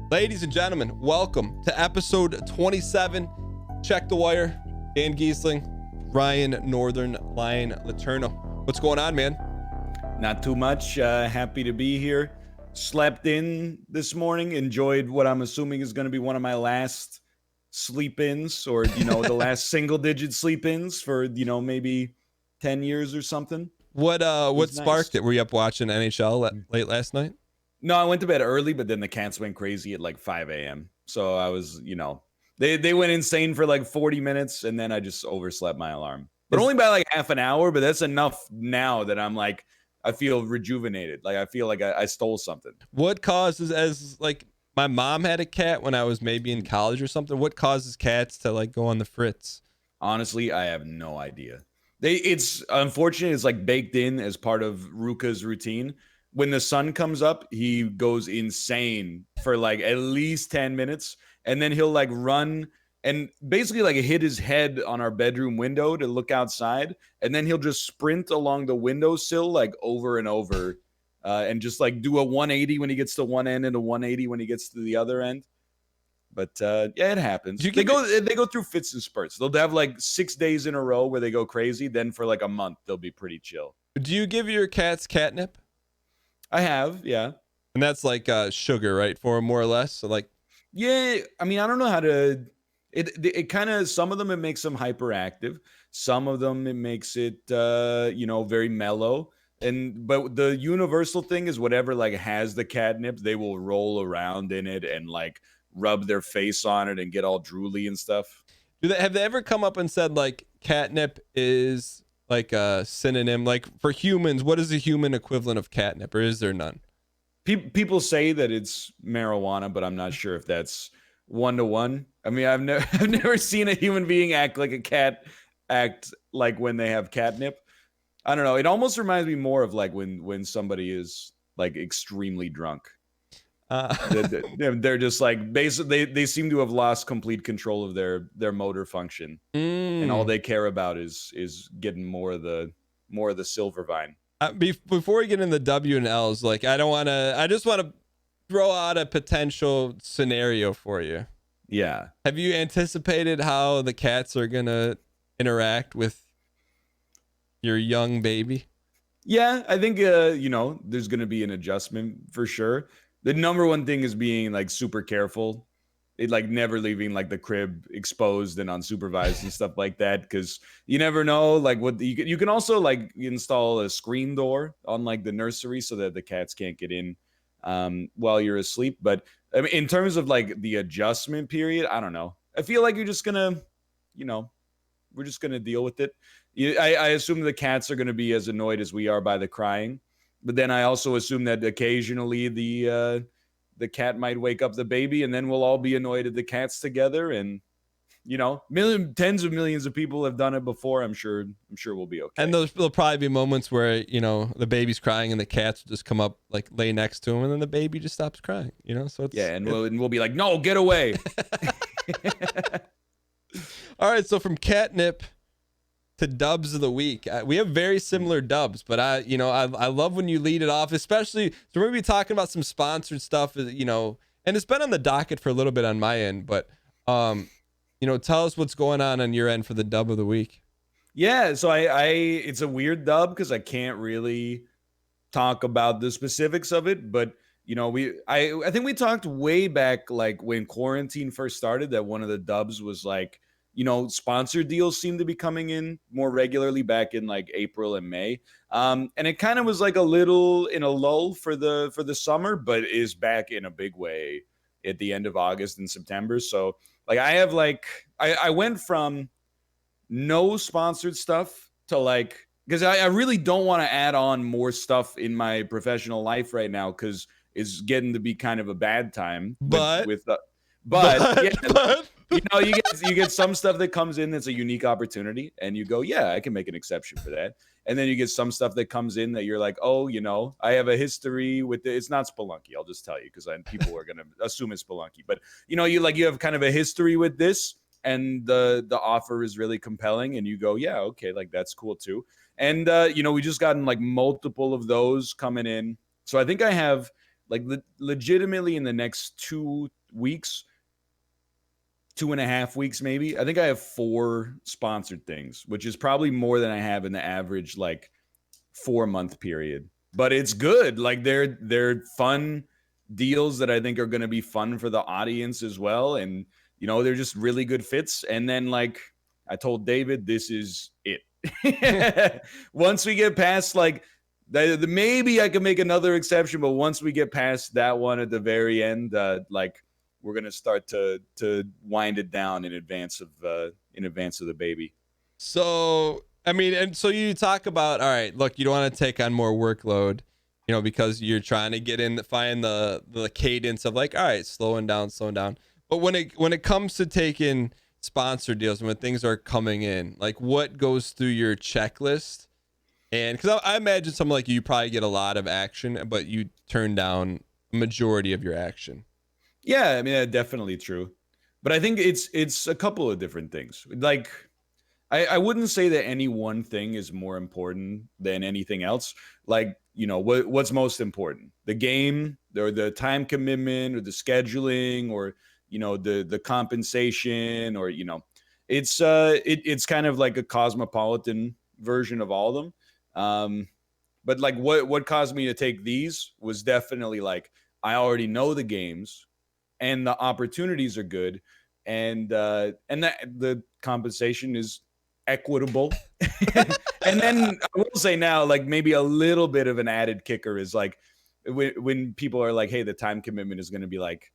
Ladies and gentlemen, welcome to episode 27. Check the Wire. Dan Giesling, Ryan Northernlion Letourneau. What's going on, man? Not too much. Happy to be here. Slept in this morning. Enjoyed what I'm assuming is going to be one of my last sleep-ins, or the last single-digit sleep-ins for maybe 10 years or something. What sparked it? Were you up watching NHL late last night? No, I went to bed early, but then the cats went crazy at like 5 a.m. So I was, they went insane for like 40 minutes, and then I just overslept my alarm. But only by like half an hour, but that's enough now that I'm like, I feel rejuvenated. Like I feel like I stole something. What causes, as like my mom had a cat when I was maybe in college or something, what causes cats to like go on the fritz? Honestly, I have no idea. It's unfortunate. It's like baked in as part of Ruka's routine. When the sun comes up, he goes insane for like at least 10 minutes. And then he'll like run and basically like hit his head on our bedroom window to look outside. And then he'll just sprint along the windowsill like over and over and just like do a 180 when he gets to one end and a 180 when he gets to the other end. But yeah, it happens. They go through fits and spurts. They'll have like 6 days in a row where they go crazy. Then for like a month, they'll be pretty chill. Do you give your cats catnip? I have, yeah. And that's like sugar, right? For more or less. So like, yeah. I mean, I don't know how to. It kind of, some of them it makes them hyperactive. Some of them it makes it very mellow. But the universal thing is whatever like has the catnip, they will roll around in it and like rub their face on it and get all drooly and stuff. Have they ever come up and said like catnip is like a synonym, like for humans, what is the human equivalent of catnip, or is there none? People say that it's marijuana, but I'm not sure if that's 1-to-1. I mean, I've never seen a human being act like a cat act like when they have catnip. I don't know. It almost reminds me more of like when somebody is like extremely drunk. They're just like basically they seem to have lost complete control of their motor function, and all they care about is getting more of the silver vine. Before we get in the W and L's, like I just want to throw out a potential scenario for you. Yeah. Have you anticipated how the cats are gonna interact with your young baby? Yeah, I think there's gonna be an adjustment for sure. The number one thing is being like super careful. It like never leaving like the crib exposed and unsupervised and stuff like that, because you never know like what you can also like install a screen door on like the nursery so that the cats can't get in while you're asleep. But I mean, in terms of like the adjustment period, I don't know. I feel like you're just gonna, we're just gonna deal with it. I assume the cats are gonna be as annoyed as we are by the crying. But then I also assume that occasionally the cat might wake up the baby, and then we'll all be annoyed at the cats together. And tens of millions of people have done it before. I'm sure we'll be okay. And there'll probably be moments where the baby's crying and the cats will just come up, like lay next to him, and then the baby just stops crying. So it's, yeah, and we'll be like, no, get away. All right, so from catnip to dubs of the week, we have very similar dubs, but I love when you lead it off, especially. So we're gonna be talking about some sponsored stuff, and it's been on the docket for a little bit on my end, but tell us what's going on your end for the dub of the week. Yeah, so it's a weird dub because I can't really talk about the specifics of it, but I think we talked way back like when quarantine first started that one of the dubs was like, sponsor deals seem to be coming in more regularly back in like April and May. And it kind of was like a little in a lull for the summer, but is back in a big way at the end of August and September. So like I have like, I went from no sponsored stuff to like, because I really don't want to add on more stuff in my professional life right now, because it's getting to be kind of a bad time. But you get some stuff that comes in that's a unique opportunity, and you go, yeah, I can make an exception for that. And then you get some stuff that comes in that you're like, oh, I have a history with it. It's not Spelunky, I'll just tell you, because people are gonna assume it's Spelunky. But you have kind of a history with this, and the offer is really compelling, and you go, yeah, okay, like that's cool too. And we just gotten like multiple of those coming in. So I think I have like legitimately in the next 2 weeks, 2.5 weeks maybe. I think I have 4 sponsored things, which is probably more than I have in the average like 4 month period. But it's good. Like they're fun deals that I think are going to be fun for the audience as well. And they're just really good fits. And then like I told David, this is it. Once we get past like maybe I can make another exception, but once we get past that one at the very end, like we're gonna start to wind it down in advance of the baby. So, I mean, and so you talk about, all right, look, you don't want to take on more workload, because you're trying to find the cadence of like, all right, slowing down. But when it comes to taking sponsor deals and when things are coming in, like what goes through your checklist? And because I imagine something like you probably get a lot of action, but you turn down a majority of your action. Yeah, I mean, that's definitely true. But I think it's a couple of different things. Like I wouldn't say that any one thing is more important than anything else. Like, what's most important? The game, or the time commitment, or the scheduling, or the compensation, or it's kind of like a cosmopolitan version of all of them. But like what caused me to take these was definitely like I already know the games and the opportunities are good, and that the compensation is equitable. And then I will say now, like maybe a little bit of an added kicker is like when people are like, hey, the time commitment is going to be like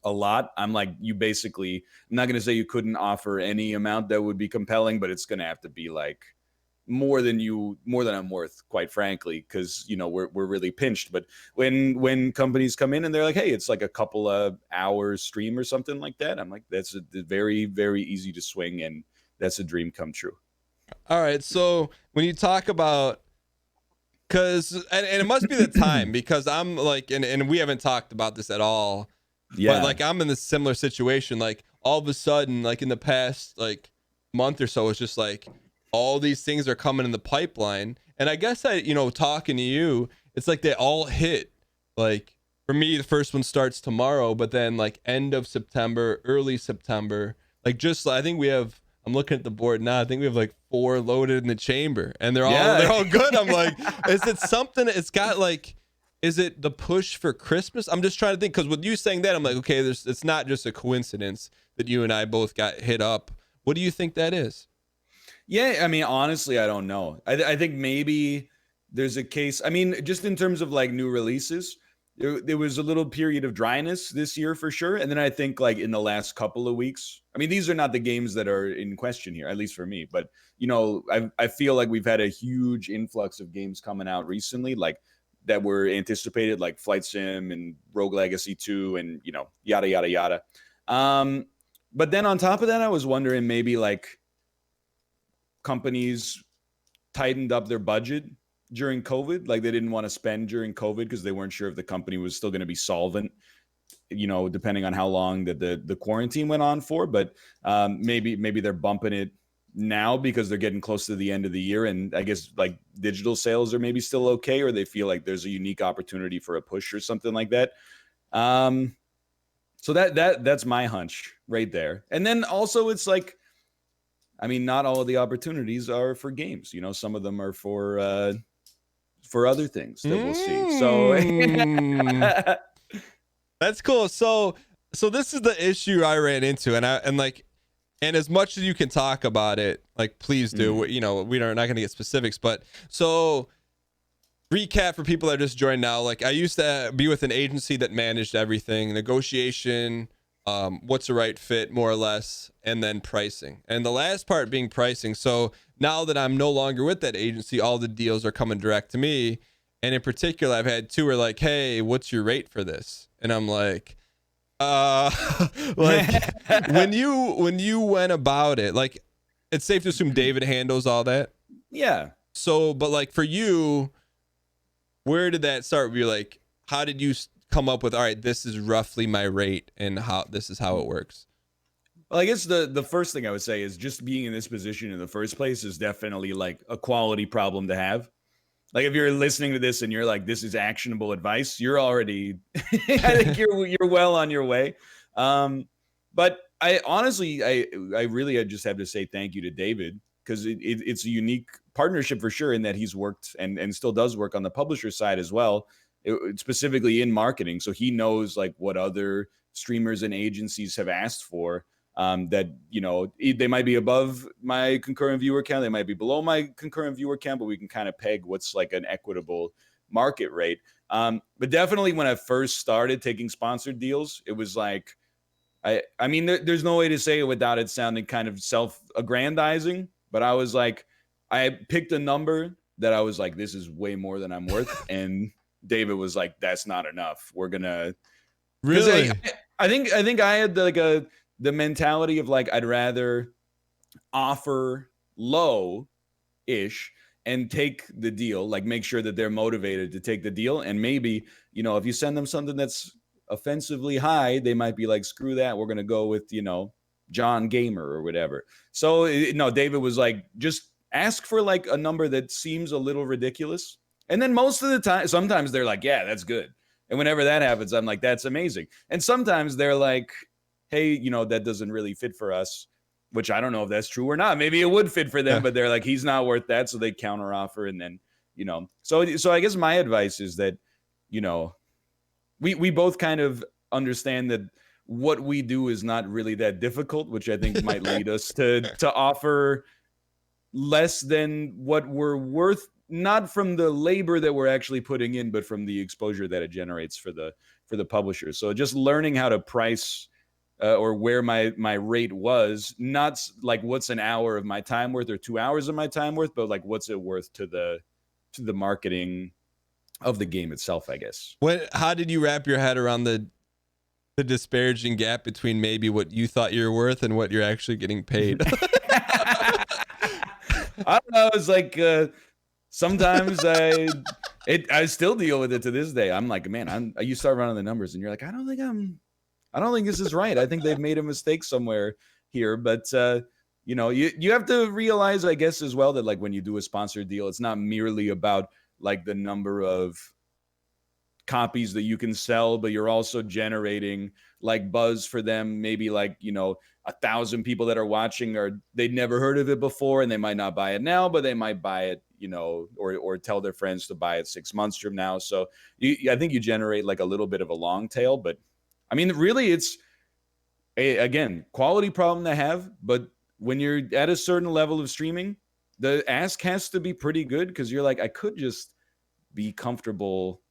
a lot. I'm like, I'm not going to say you couldn't offer any amount that would be compelling, but it's going to have to be like more than I'm worth, quite frankly, because we're really pinched. But when companies come in and they're like, hey, it's like a couple of hours stream or something like that, I'm like, that's very, very easy to swing, and that's a dream come true. All right, so when you talk about, and it must be the time, because I'm like, and we haven't talked about this at all, Yeah. but like I'm in this similar situation. Like all of a sudden, like in the past like month or so, it's just like all these things are coming in the pipeline. And I guess talking to you, it's like they all hit. Like for me, the first one starts tomorrow, but then like end of September, early September, like I think I'm looking at the board now. I think we have like 4 loaded in the chamber, and they're all good. I'm like, is it something? It's got like, is it the push for Christmas? I'm just trying to think, because with you saying that, I'm like, okay, it's not just a coincidence that you and I both got hit up. What do you think that is? Yeah, I mean, honestly, I don't know. I think maybe there's a case. I mean, just in terms of like new releases, there was a little period of dryness this year for sure. And then I think like in the last couple of weeks, I mean, these are not the games that are in question here, at least for me. But, I feel like we've had a huge influx of games coming out recently, like that were anticipated, like Flight Sim and Rogue Legacy 2 and, yada, yada, yada. But then on top of that, I was wondering maybe like companies tightened up their budget during COVID. Like they didn't want to spend during COVID because they weren't sure if the company was still going to be solvent, depending on how long that the quarantine went on for. But maybe they're bumping it now because they're getting close to the end of the year. And I guess like digital sales are maybe still okay, or they feel like there's a unique opportunity for a push or something like that. So that's my hunch right there. And then also it's like, I mean, not all of the opportunities are for games. Some of them are for other things that we'll see. So that's cool. So this is the issue I ran into, and as much as you can talk about it, like please do. We are not going to get specifics, but so recap for people that are just joined now. Like I used to be with an agency that managed everything, negotiation, what's the right fit, more or less, and then pricing. And the last part being pricing. So now that I'm no longer with that agency, all the deals are coming direct to me. And in particular, I've had 2 where like, hey, what's your rate for this? And I'm like, like when you went about it, like it's safe to assume David handles all that. Yeah. So, but like for you, where did that start? You're like, how did you come up with, all right, this is roughly my rate and this is how it works? Well, I guess the first thing I would say is just being in this position in the first place is definitely like a quality problem to have. Like if you're listening to this and you're like, this is actionable advice, you're already, I think you're well on your way. But I honestly, I really just have to say thank you to David, because it's a unique partnership for sure, in that he's worked and still does work on the publisher side as well, specifically in marketing. So he knows like what other streamers and agencies have asked for, that, you know, they might be above my concurrent viewer count, they might be below my concurrent viewer count, but we can kind of peg what's like an equitable market rate. But definitely when I first started taking sponsored deals, it was like, I mean, there's no way to say it without it sounding kind of self-aggrandizing, but I was like, I picked a number that I was like, this is way more than I'm worth. And David was like, that's not enough. We're gonna Really? I think I had the mentality of like, I'd rather offer low ish and take the deal, like make sure that they're motivated to take the deal. And maybe, you know, if you send them something that's offensively high, they might be like, screw that, we're gonna go with, you know, John Gamer or whatever. So no, David was like, just ask for like a number that seems a little ridiculous. And then most of the time, sometimes they're like, yeah, that's good. And whenever that happens, I'm like, that's amazing. And sometimes they're like, hey, you know, that doesn't really fit for us, which I don't know if that's true or not. Maybe it would fit for them, but they're like, he's not worth that. So they counter offer. And then, you know, so I guess my advice is that, you know, we both kind of understand that what we do is not really that difficult, which I think might lead us to offer less than what we're worth, not from the labor that we're actually putting in, but from the exposure that it generates for the publishers. So just learning how to price, or where my rate was, not like what's an hour of my time worth or 2 hours of my time worth, but like what's it worth to the marketing of the game itself, I guess. How did you wrap your head around the disparaging gap between maybe what you thought you were worth and what you're actually getting paid? I don't know. It's like, sometimes I still deal with it to this day. I'm like, man, you start running the numbers and you're like, I don't think this is right. I think they've made a mistake somewhere here. But you know, you have to realize, I guess, as well, that like when you do a sponsored deal, it's not merely about like the number of copies that you can sell, but you're also generating like buzz for them. Maybe like, you know, 1,000 people that are watching, or they'd never heard of it before and they might not buy it now, but they might buy it, you know, or tell their friends to buy it 6 months from now. So I think you generate like a little bit of a long tail. But I mean, really, it's again, quality problem to have. But when you're at a certain level of streaming, the ask has to be pretty good, because you're like, I could just be comfortable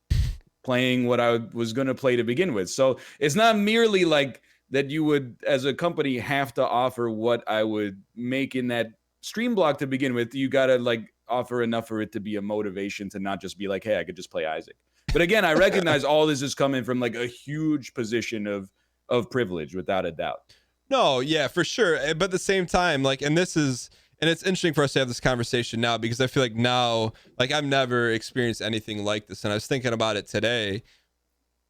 playing what I was going to play to begin with. So it's not merely like that you would, as a company, have to offer what I would make in that stream block to begin with. You got to like offer enough for it to be a motivation to not just be like, hey, I could just play Isaac. But again, I recognize all this is coming from like a huge position of privilege, without a doubt. No, yeah, for sure. But at the same time, like, and it's interesting for us to have this conversation now, because I feel like now, like, I've never experienced anything like this. And I was thinking about it today.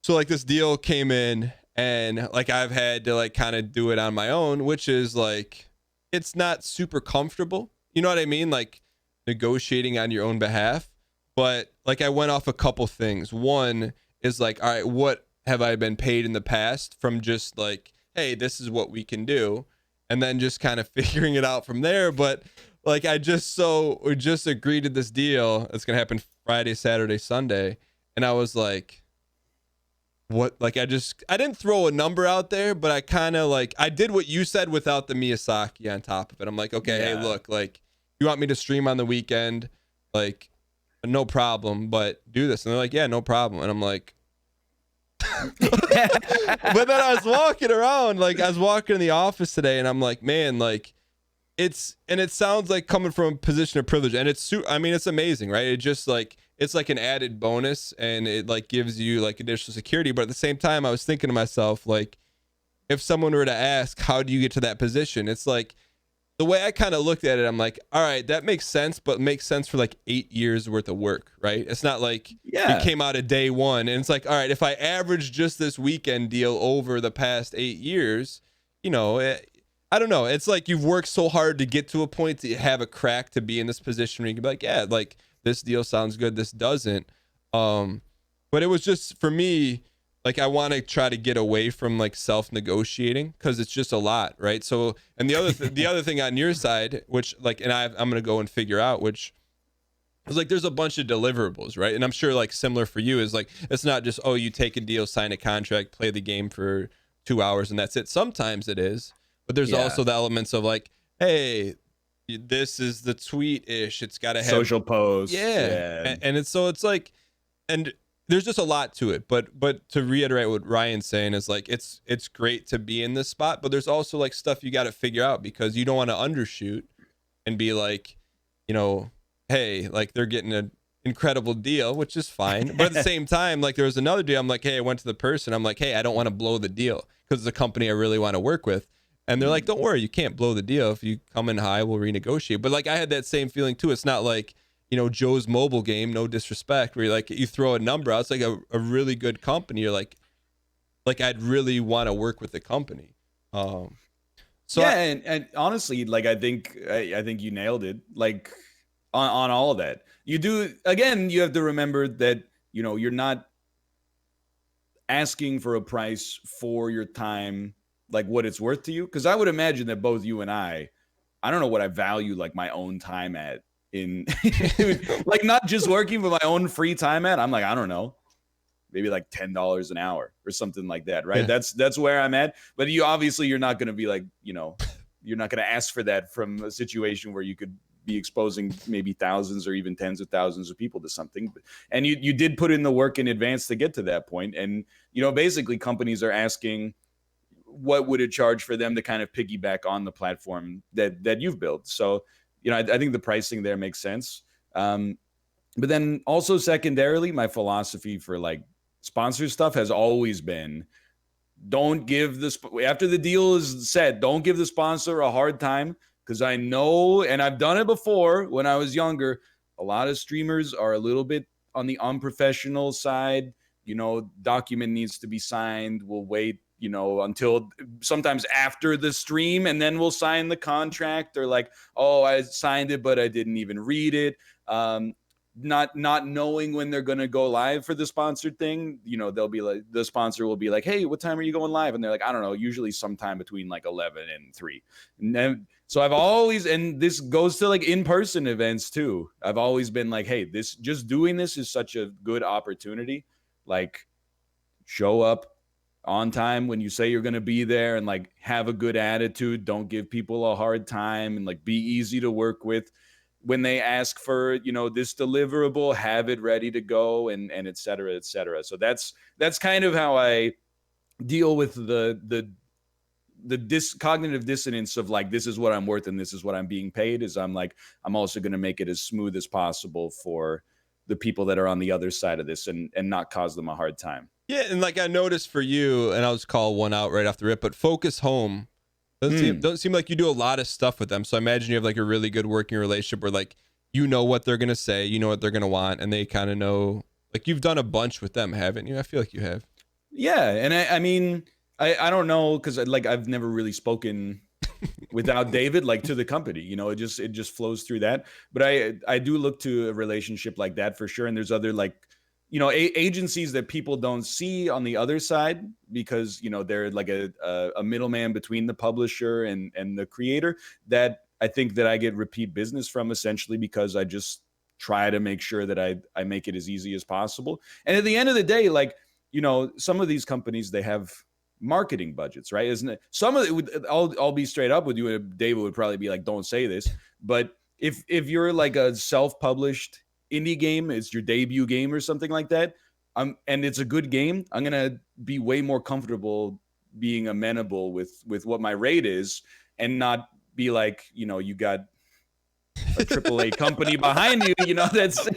So like this deal came in and like I've had to like kind of do it on my own, which is like, it's not super comfortable. You know what I mean? Like negotiating on your own behalf. But like I went off a couple things. One is like, all right, what have I been paid in the past from just like, hey, this is what we can do. And then just kind of figuring it out from there. But like, we just agreed to this deal. It's going to happen Friday, Saturday, Sunday. And I was like, what? Like, I didn't throw a number out there, but I kind of like, I did what you said without the Miyazaki on top of it. I'm like, okay, Hey, look, like, you want me to stream on the weekend? Like, no problem, but do this. And they're like, yeah, no problem. And I'm like, but then I was walking around, like I was walking in the office today, and I'm like, man, like it sounds like coming from a position of privilege, and it's amazing, right? It just like, it's like an added bonus, and it like gives you like additional security. But at the same time, I was thinking to myself, like, if someone were to ask, how do you get to that position? It's like, the way I kind of looked at it, I'm like, all right, that makes sense, but makes sense for like 8 years worth of work, right? It's not like it came out of day one. And it's like, all right, if I average just this weekend deal over the past 8 years, you know, I don't know. It's like you've worked so hard to get to a point to have a crack to be in this position where you can be like, yeah, like this deal sounds good, this doesn't. But it was just for me, like I want to try to get away from like self-negotiating because it's just a lot, right? So, and the other thing on your side, which like, and I'm gonna go and figure out, which is like there's a bunch of deliverables, right? And I'm sure like similar for you is like it's not just, oh, you take a deal, sign a contract, play the game for 2 hours and that's it. Sometimes it is, but there's also the elements of like, hey, this is the tweet ish. It's got to have social posts. Yeah. And it's so it's like, and there's just a lot to it. But to reiterate what Ryan's saying is like, it's great to be in this spot, but there's also like stuff you got to figure out because you don't want to undershoot and be like, you know, hey, like they're getting an incredible deal, which is fine. But at the same time, like there was another deal. I'm like, hey, I went to the person. I'm like, hey, I don't want to blow the deal because it's a company I really want to work with. And they're like, don't worry, you can't blow the deal. If you come in high, we'll renegotiate. But like I had that same feeling too. It's not like, you know, Joe's Mobile Game, no disrespect, where you're like, you throw a number out. It's like a really good company. You're like I'd really want to work with the company. So yeah, and honestly, like I think you nailed it. Like on all of that, you do. Again, you have to remember that you know you're not asking for a price for your time, like what it's worth to you. Because I would imagine that both you and I don't know what I value like my own time at in like not just working, but my own free time at. I'm like, I don't know, maybe like $10 an hour or something like that, right? Yeah. That's where I'm at. But you're not going to be like, you know, you're not going to ask for that from a situation where you could be exposing maybe thousands or even tens of thousands of people to something. And you did put in the work in advance to get to that point. And, you know, basically companies are asking, what would it charge for them to kind of piggyback on the platform that you've built? So, you know, I think the pricing there makes sense. But then also secondarily, my philosophy for like sponsor stuff has always been, don't give after the deal is set, don't give the sponsor a hard time. Because I know, and I've done it before when I was younger, a lot of streamers are a little bit on the unprofessional side. You know, document needs to be signed. We'll wait, you know, until sometimes after the stream, and then we'll sign the contract. Or like, oh, I signed it, but I didn't even read it. Not knowing when they're gonna go live for the sponsored thing. You know, they'll be like, the sponsor will be like, hey, what time are you going live? And they're like, I don't know, usually sometime between like 11 and 3. And then, so I've always, and this goes to like in-person events too, I've always been like, hey, this, just doing this is such a good opportunity. Like, show up on time when you say you're going to be there, and like have a good attitude. Don't give people a hard time, and like be easy to work with. When they ask for, you know, this deliverable, have it ready to go, and et cetera, et cetera. So that's kind of how I deal with the cognitive dissonance of like, this is what I'm worth and this is what I'm being paid. Is I'm like, I'm also going to make it as smooth as possible for the people that are on the other side of this, and not cause them a hard time. Yeah, and like I noticed for you, and I'll just call one out right off the rip, but Focus Home doesn't seem like you do a lot of stuff with them. So I imagine you have like a really good working relationship where like, you know what they're gonna say, you know what they're gonna want, and they kind of know. Like you've done a bunch with them, haven't you? I feel like you have. Yeah, and I mean, I don't know, because like I've never really spoken without David, like to the company. You know, it just flows through that. But I do look to a relationship like that for sure. And there's other like, you know, agencies that people don't see on the other side, because, you know, they're like a middleman between the publisher and the creator, that I think that I get repeat business from, essentially because I just try to make sure that I make it as easy as possible. And at the end of the day, like, you know, some of these companies, they have marketing budgets, right? Isn't it? Some of it, I'll be straight up with you. David would probably be like, don't say this. But if you're like a self-published indie game, it's your debut game or something like that, and it's a good game, I'm gonna be way more comfortable being amenable with what my rate is, and not be like, you know, you got a AAA company behind you, you know, that's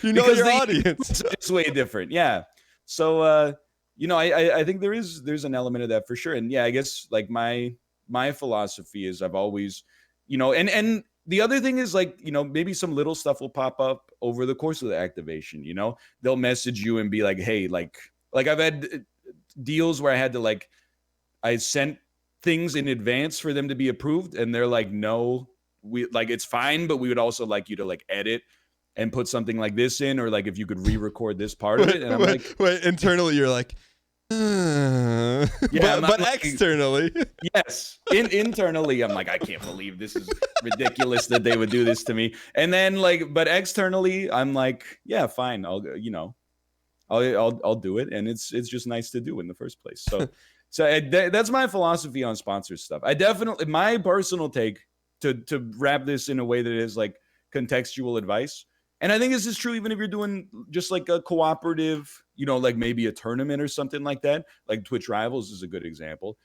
you know, your audience. It's way different. Yeah. So you know, I think there's an element of that for sure. And yeah, I guess like my philosophy is, I've always, you know, and the other thing is, like, you know, maybe some little stuff will pop up over the course of the activation. You know, they'll message you and be like, hey, like I've had deals where I had to like, I sent things in advance for them to be approved, and they're like, no, we like, it's fine, but we would also like you to like edit and put something like this in, or like if you could re-record this part of it. And I'm like, wait, internally you're like, yeah, but like, externally, yes. Internally, I'm like, I can't believe this is ridiculous that they would do this to me. And then like, but externally, I'm like, yeah, fine. I'll do it, and it's just nice to do in the first place. So that's my philosophy on sponsor stuff. I definitely, my personal take, to wrap this in a way that is like contextual advice. And I think this is true even if you're doing just like a cooperative, like maybe a tournament or something like that. Like Twitch Rivals is a good example.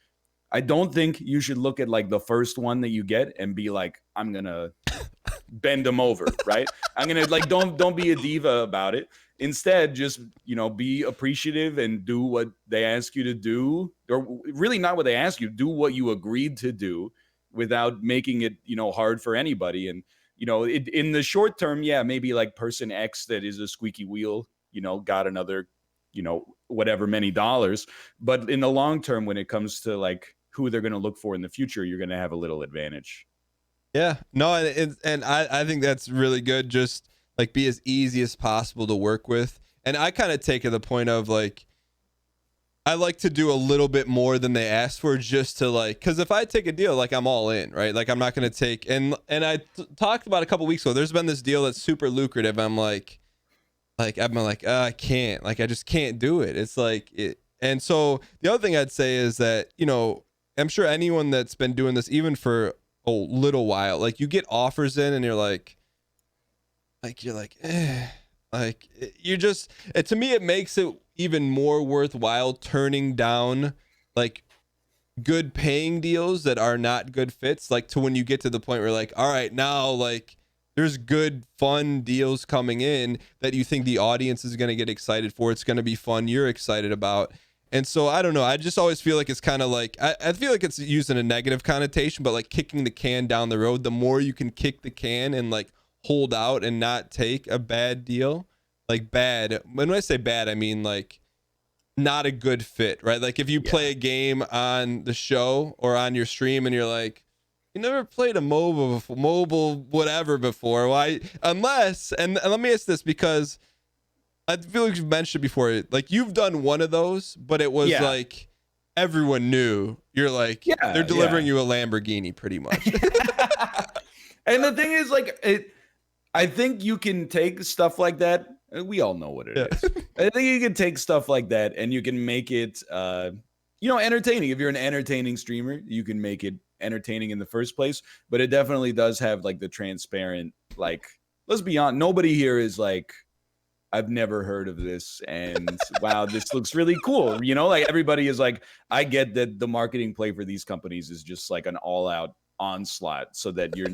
I don't think you should look at like the first one that you get and be like, I'm gonna bend them over, right? I'm gonna like, don't be a diva about it. Instead, just be appreciative and do what they ask you to do, or really not what they ask you. Do what you agreed to do, without making it hard for anybody. And in the short term, yeah, maybe like person X that is a squeaky wheel, got another, whatever many dollars. But in the long term, when it comes to like who they're going to look for in the future, you're going to have a little advantage. Yeah, no, and I think that's really good. Just like be as easy as possible to work with. And I kind of take it the point of like, I like to do a little bit more than they ask for, just to like, because if I take a deal, like I'm all in, right? Like I'm not going to take, and I talked about a couple weeks ago, there's been this deal that's super lucrative. I'm like I can't, like, I just can't do it. It's like it. And so the other thing I'd say is that, I'm sure anyone that's been doing this, even for a little while, like you get offers in and you're like, you're just, to me, it makes it even more worthwhile turning down like good paying deals that are not good fits, like to when you get to the point where like, all right, now like there's good fun deals coming in that you think the audience is going to get excited for. It's going to be fun, you're excited about. And so I don't know, I just always feel like it's kind of like, I feel like it's used in a negative connotation, but like kicking the can down the road, the more you can kick the can and like hold out and not take a bad deal, like bad, when I say bad, I mean like not a good fit, right? Like if you play a game on the show or on your stream and you're like, you never played a mobile whatever before, why? Unless, and let me ask this, because I feel like you've mentioned before, like you've done one of those, but it was like everyone knew. You're like, they're delivering you a Lamborghini pretty much. And the thing is, like, I think you can take stuff like that. We all know what it is. I think you can take stuff like that and you can make it, entertaining. If you're an entertaining streamer, you can make it entertaining in the first place. But it definitely does have like the transparent, like, let's be honest, nobody here is like, I've never heard of this, and wow, this looks really cool. Like everybody is like, I get that the marketing play for these companies is just like an all-out onslaught, so that you're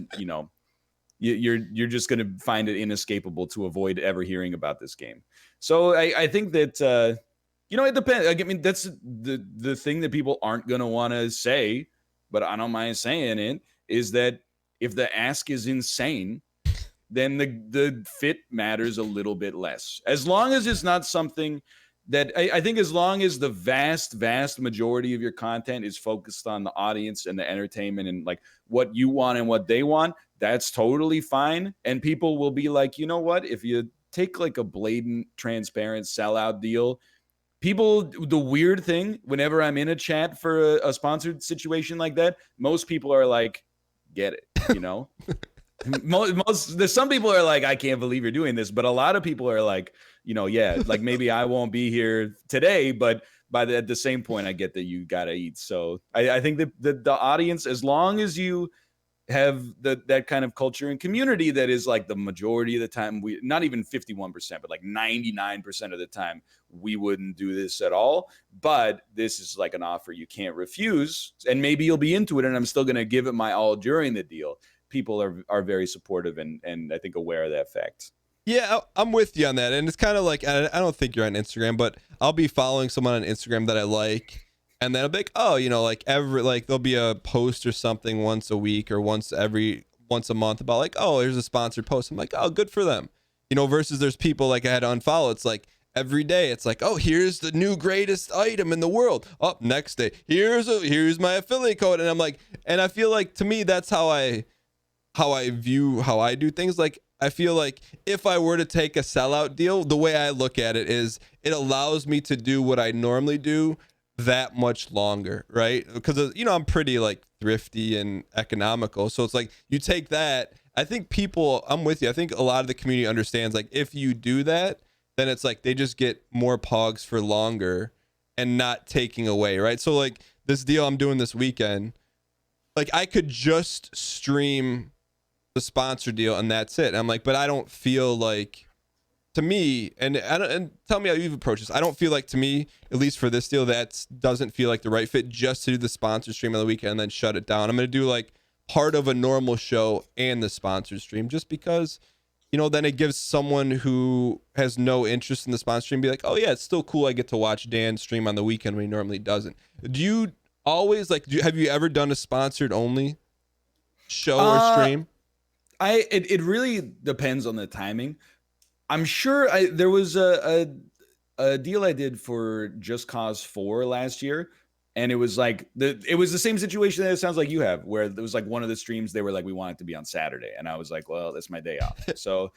just going to find it inescapable to avoid ever hearing about this game. So I think that it depends. I mean, that's the thing that people aren't going to want to say, but I don't mind saying it, is that if the ask is insane, then the fit matters a little bit less. As long as it's not something that I think, as long as the vast majority of your content is focused on the audience and the entertainment and like what you want and what they want, that's totally fine. And people will be like, you know what? If you take like a blatant, transparent sellout deal, the weird thing, whenever I'm in a chat for a sponsored situation like that, most people are like, get it, there's some people are like, I can't believe you're doing this, but a lot of people are like, like maybe I won't be here today, but at the same point, I get that you gotta eat. So I think that the audience, as long as you have that kind of culture and community that is like the majority of the time, we not even 51%, but like 99% of the time, we wouldn't do this at all. But this is like an offer you can't refuse, and maybe you'll be into it, and I'm still gonna give it my all during the deal. People are very supportive and I think aware of that fact. Yeah, I'm with you on that. And it's kind of like, I don't think you're on Instagram, but I'll be following someone on Instagram that I like, and then I'll be like, oh, like there'll be a post or something once a week or once a month about like, oh, here's a sponsored post. I'm like, oh, good for them. Versus there's people like I had to unfollow. It's like every day it's like, oh, here's the new greatest item in the world. Up next day, here's my affiliate code. And I'm like, and I feel like, to me, that's how I view how I do things. Like, I feel like if I were to take a sellout deal, the way I look at it is it allows me to do what I normally do that much longer, right? Because I'm pretty like thrifty and economical. So it's like you take that. I think I'm with you. I think a lot of the community understands like if you do that, then it's like they just get more pogs for longer and not taking away, right? So like this deal I'm doing this weekend, like I could just stream the sponsor deal and that's it. And I'm like, but I don't feel like, to me, and tell me how you've approached this. I don't feel like, to me, at least for this deal, that doesn't feel like the right fit just to do the sponsor stream on the weekend and then shut it down. I'm going to do like part of a normal show and the sponsor stream just because, then it gives someone who has no interest in the sponsor stream be like, oh yeah, it's still cool. I get to watch Dan stream on the weekend when he normally doesn't. Do you always have you ever done a sponsored only show or stream? It really depends on the timing. I'm sure there was a deal I did for Just Cause 4 last year, and it was like it was the same situation that it sounds like you have, where it was like one of the streams they were like, we want it to be on Saturday, and I was like, well, that's my day off. So,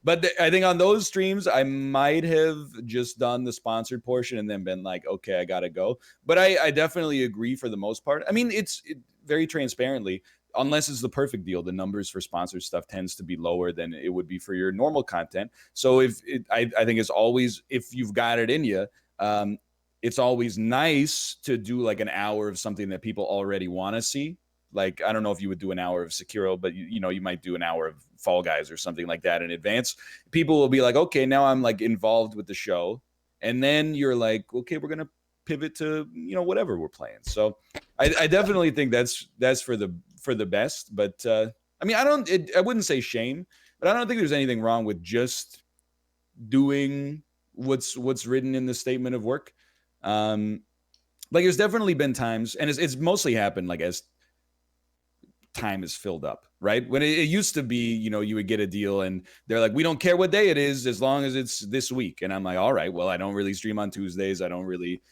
but I think on those streams I might have just done the sponsored portion and then been like, okay, I gotta go. But I definitely agree for the most part. I mean, it's very transparently, unless it's the perfect deal, the numbers for sponsored stuff tends to be lower than it would be for your normal content. So I think it's always, if you've got it in you, it's always nice to do like an hour of something that people already want to see. Like, I don't know if you would do an hour of Sekiro, but you might do an hour of Fall Guys or something like that in advance. People will be like, okay, now I'm like involved with the show. And then you're like, okay, we're going to pivot to, whatever we're playing. So I definitely think that's for the best. But I mean, I wouldn't say shame, but I don't think there's anything wrong with just doing what's written in the statement of work. Like there's definitely been times, and it's mostly happened like as time is filled up, right? When it used to be, you would get a deal and they're like, we don't care what day it is as long as it's this week. And I'm like, all right, well, I don't really stream on Tuesdays. I don't really,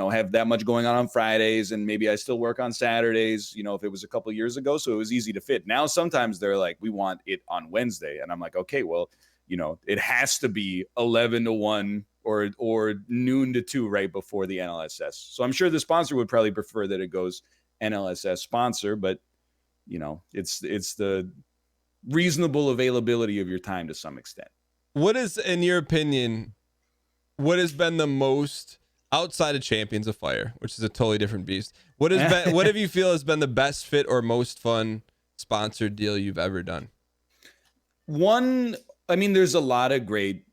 have that much going on Fridays, and maybe I still work on Saturdays, if it was a couple of years ago. So it was easy to fit. Now, sometimes they're like, we want it on Wednesday. And I'm like, okay, well, it has to be 11 to 1 or noon to 2 right before the NLSS. So I'm sure the sponsor would probably prefer that it goes NLSS sponsor, but it's the reasonable availability of your time to some extent. What is, in your opinion, what has been the most, outside of Champions of Fire, which is a totally different beast, what have you feel has been the best fit or most fun sponsored deal you've ever done? I mean, there's a lot of great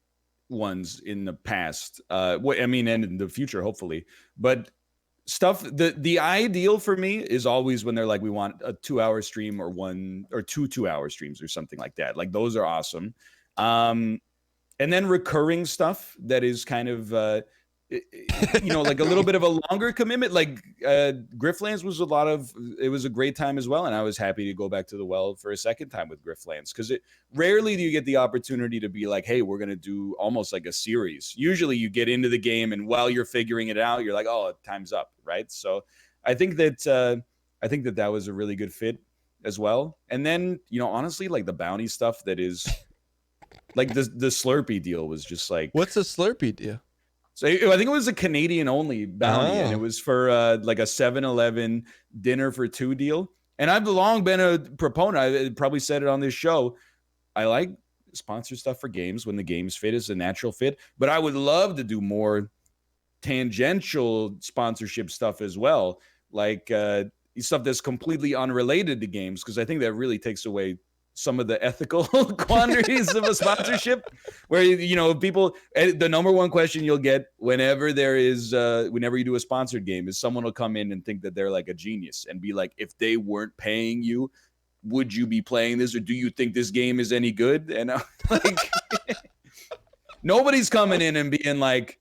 ones in the past. And in the future, hopefully. But stuff, the ideal for me is always when they're like, we want a 2-hour stream or 1 or 2 2-hour streams or something like that. Like those are awesome. And then recurring stuff that is kind of like a little bit of a longer commitment. Like Grifflands was it was a great time as well, and I was happy to go back to the well for a second time with Grifflands, because rarely do you get the opportunity to be like, hey, we're gonna do almost like a series. Usually you get into the game and while you're figuring it out, you're like, oh, time's up, right? So I think that was a really good fit as well. And then honestly, like the bounty stuff that is like the Slurpee deal was just like, what's a Slurpee deal? So I think it was a Canadian only bounty, and it was for like a 7-Eleven dinner for 2 deal. And I've long been a proponent. I probably said it on this show. I like sponsored stuff for games when the games fit is a natural fit, but I would love to do more tangential sponsorship stuff as well, like stuff that's completely unrelated to games, because I think that really takes away some of the ethical quandaries of a sponsorship, where people, the number one question you'll get whenever you do a sponsored game is someone will come in and think that they're like a genius and be like, if they weren't paying you, would you be playing this, or do you think this game is any good? And like nobody's coming in and being like,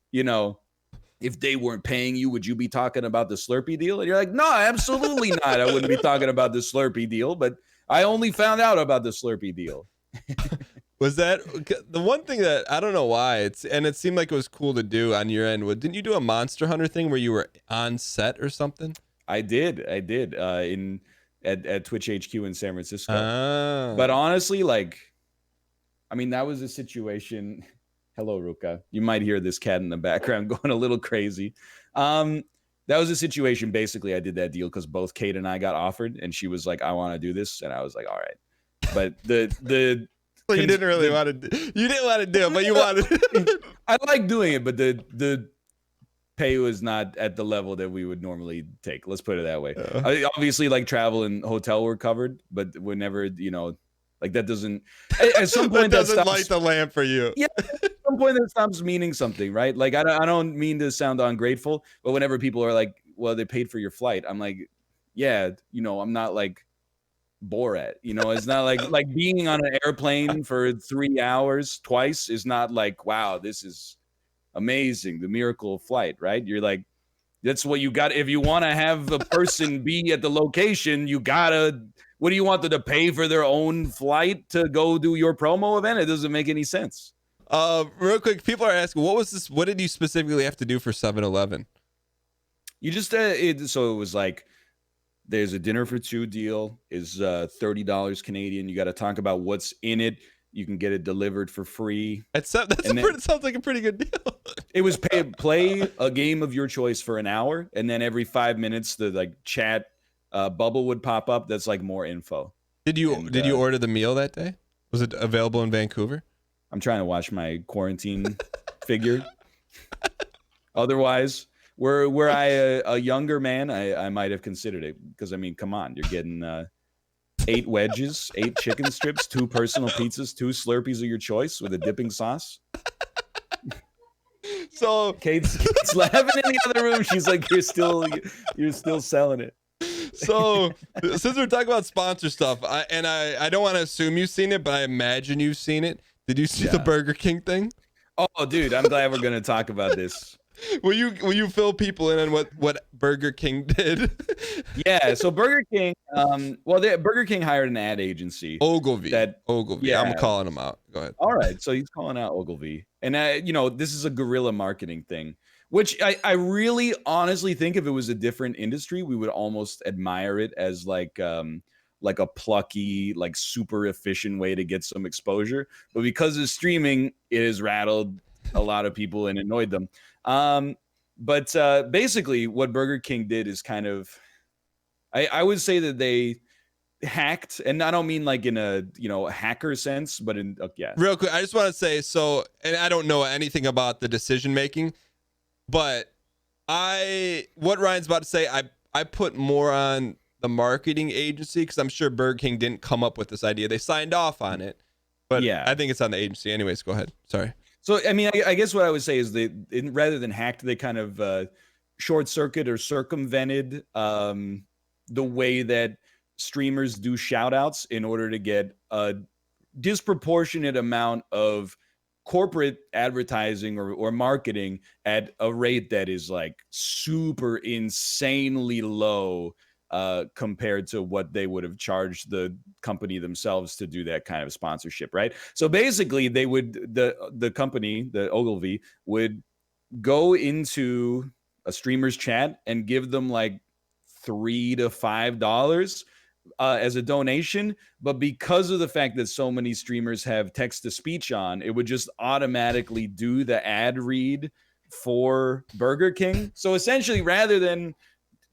if they weren't paying you, would you be talking about the Slurpee deal? And you're like, no, absolutely not. I wouldn't be talking about the Slurpee deal, but I only found out about the Slurpee deal. Was that the one thing that I don't know why it seemed like it was cool to do on your end? Didn't you do a Monster Hunter thing where you were on set or something? I did. At Twitch HQ in San Francisco. Oh. But honestly, like I mean, that was a situation. Hello, Ruka. You might hear this cat in the background going a little crazy. That was a situation. Basically, I did that deal because both Kate and I got offered, and she was like, "I want to do this," and I was like, "All right." But Well, you didn't really want to. You didn't want to do it, but you wanted. I like doing it, but the pay was not at the level that we would normally take. Let's put it that way. Obviously, like travel and hotel were covered, but whenever like that doesn't. At some point, that doesn't light the lamp for you. Yeah, at some point that stops meaning something, right? Like I don't mean to sound ungrateful, but whenever people are like, "Well, they paid for your flight," I'm like, "Yeah, I'm not like Borat. It's not like being on an airplane for 3 hours twice is not like, wow, this is amazing, the miracle of flight, right? You're like, that's what you got. If you want to have a person be at the location, you gotta. What do you want them to pay for their own flight to go do your promo event? It doesn't make any sense. Real quick, people are asking, what was this? What did you specifically have to do for 7-Eleven? You just so it was like, there's a dinner for two deal is $30 Canadian. You got to talk about what's in it. You can get it delivered for free. It sounds like a pretty good deal. It was play a game of your choice for an hour, and then every 5 minutes the like chat bubble would pop up. That's like more info. Did you order the meal that day? Was it available in Vancouver? I'm trying to watch my quarantine figure. Otherwise, were I a younger man, I might have considered it, because I mean, come on, you're getting 8 wedges, 8 chicken strips, 2 personal pizzas, 2 Slurpees of your choice with a dipping sauce. So Kate's laughing in the other room. She's like, you're still selling it. So since we're talking about sponsor stuff, I don't want to assume you've seen it, but I imagine you've seen it. Did you see the Burger King thing? Oh, dude, I'm glad we're gonna talk about this. Will you fill people in on what Burger King did? Yeah, so Burger King, Burger King hired an ad agency. Ogilvy. Yeah. I'm calling him out. Go ahead. All right, so he's calling out Ogilvy, and this is a guerrilla marketing thing, which I really honestly think if it was a different industry, we would almost admire it as like a plucky, like super efficient way to get some exposure. But because of streaming, it has rattled a lot of people and annoyed them. But basically what Burger King did is kind of, I would say that they hacked, and I don't mean like in a hacker sense, but in real quick, I just want to say, so, and I don't know anything about the decision making, but what Ryan's about to say, I put more on the marketing agency, because I'm sure Burger King didn't come up with this idea. They signed off on it, but yeah, I think it's on the agency. Anyways, go ahead. Sorry. So, I mean, I guess what I would say is rather than hacked, they kind of short circuit or circumvented the way that streamers do shout outs in order to get a disproportionate amount of corporate advertising or marketing at a rate that is like super insanely low compared to what they would have charged the company themselves to do that kind of sponsorship, right? So basically, they would the company, the Ogilvy, would go into a streamer's chat and give them like $3 to $5 as a donation, but because of the fact that so many streamers have text to speech on, it would just automatically do the ad read for Burger King. So essentially, rather than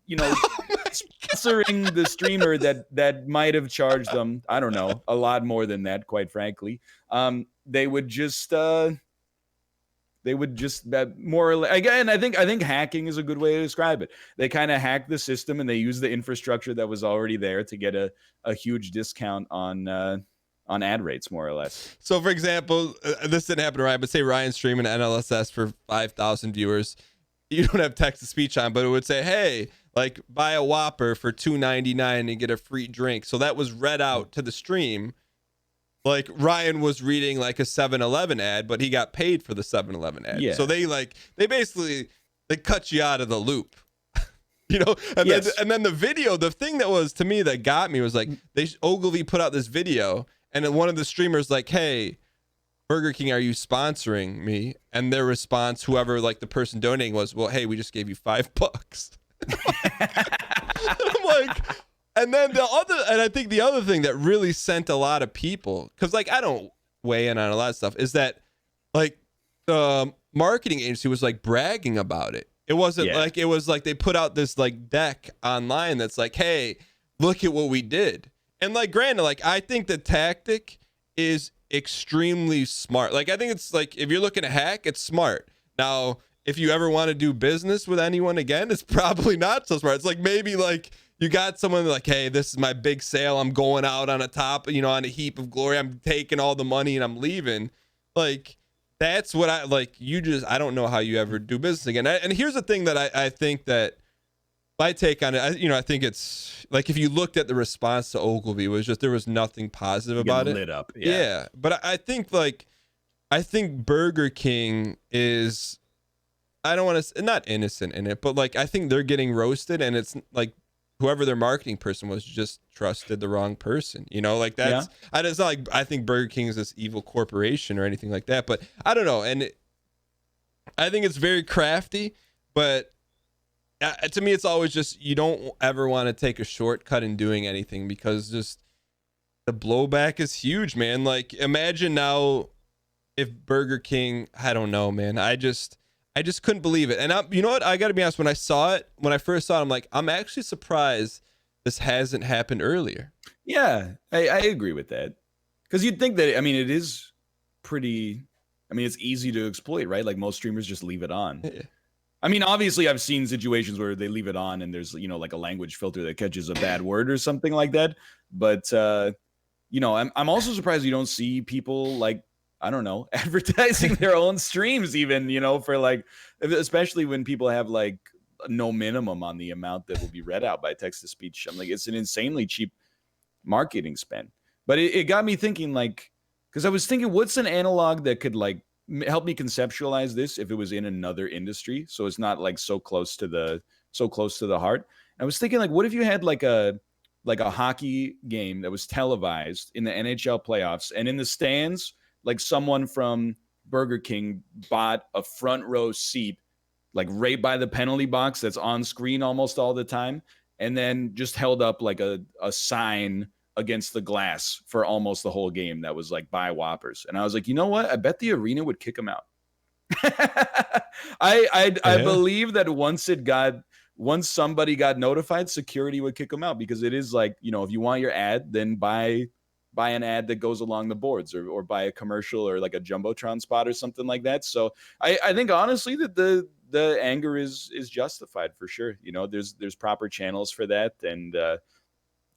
sponsoring the streamer that might have charged them, I don't know, a lot more than that, quite frankly, they would just more or less, again, I think hacking is a good way to describe it. They kind of hacked the system and they used the infrastructure that was already there to get a huge discount on ad rates, more or less. So, for example, this didn't happen to Ryan, but say Ryan's streaming NLSS for 5,000 viewers. You don't have text to speech on, but it would say, hey, like, buy a Whopper for $2.99 and get a free drink. So that was read out to the stream. Like, Ryan was reading like a 7-Eleven ad, but he got paid for the 7-Eleven ad. Yeah. So they basically cut you out of the loop. And then the video, the thing that was to me that got me was like, Ogilvy put out this video, and then one of the streamers like, hey, Burger King, are you sponsoring me? And their response, whoever like the person donating, was, well, hey, we just gave you $5. I'm like, and then I think the other thing that really sent a lot of people, because like weigh in on a lot of stuff, is that like the marketing agency was like bragging about it. It wasn't like, it was like they put out this like deck online that's like, hey, look at what we did. And like, granted, like I think the tactic is extremely smart. Like I think it's like, if you're looking to hack, it's smart. Now, if you ever want to do business with anyone again, it's probably not so smart. It's like, maybe like you got someone like, hey, this is my big sale. I'm going out on a top, on a heap of glory. I'm taking all the money and I'm leaving. Like, that's what I like. I don't know how you ever do business again. And here's the thing that I think that my take on it, I think it's like, if you looked at the response to Ogilvy, it was just, there was nothing positive about it. Lit up. Yeah. But I think Burger King is, I don't want to, not innocent in it, but like, I think they're getting roasted, and it's like, whoever their marketing person was just trusted the wrong person, like that's, it's not like I think Burger King is this evil corporation or anything like that, but I don't know. And I think it's very crafty, but to me, it's always just, you don't ever want to take a shortcut in doing anything, because just the blowback is huge, man. Like, imagine now if Burger King, I don't know, man. I just couldn't believe it. And you know what? I got to be honest. When I first saw it, I'm like, I'm actually surprised this hasn't happened earlier. Yeah, I agree with that. Because you'd think that, it is pretty, it's easy to exploit, right? Like most streamers just leave it on. Yeah. Obviously I've seen situations where they leave it on and there's, like a language filter that catches a bad word or something like that. But, I'm also surprised you don't see people like, I don't know, advertising their own streams even, for like, especially when people have like no minimum on the amount that will be read out by text to speech. I'm like, it's an insanely cheap marketing spend. But it got me thinking, like, because I was thinking, what's an analog that could like help me conceptualize this if it was in another industry, so it's not like so close to the heart. I was thinking, like, what if you had like a hockey game that was televised in the NHL playoffs, and in the stands, like someone from Burger King bought a front row seat, like right by the penalty box that's on screen almost all the time, and then just held up like a sign against the glass for almost the whole game that was like, buy Whoppers. And I was like, you know what? I bet the arena would kick him out. I believe that once somebody got notified, security would kick them out, because it is like, if you want your ad, then buy an ad that goes along the boards, or buy a commercial or like a Jumbotron spot or something like that. So I think honestly that the anger is justified for sure. There's proper channels for that. And,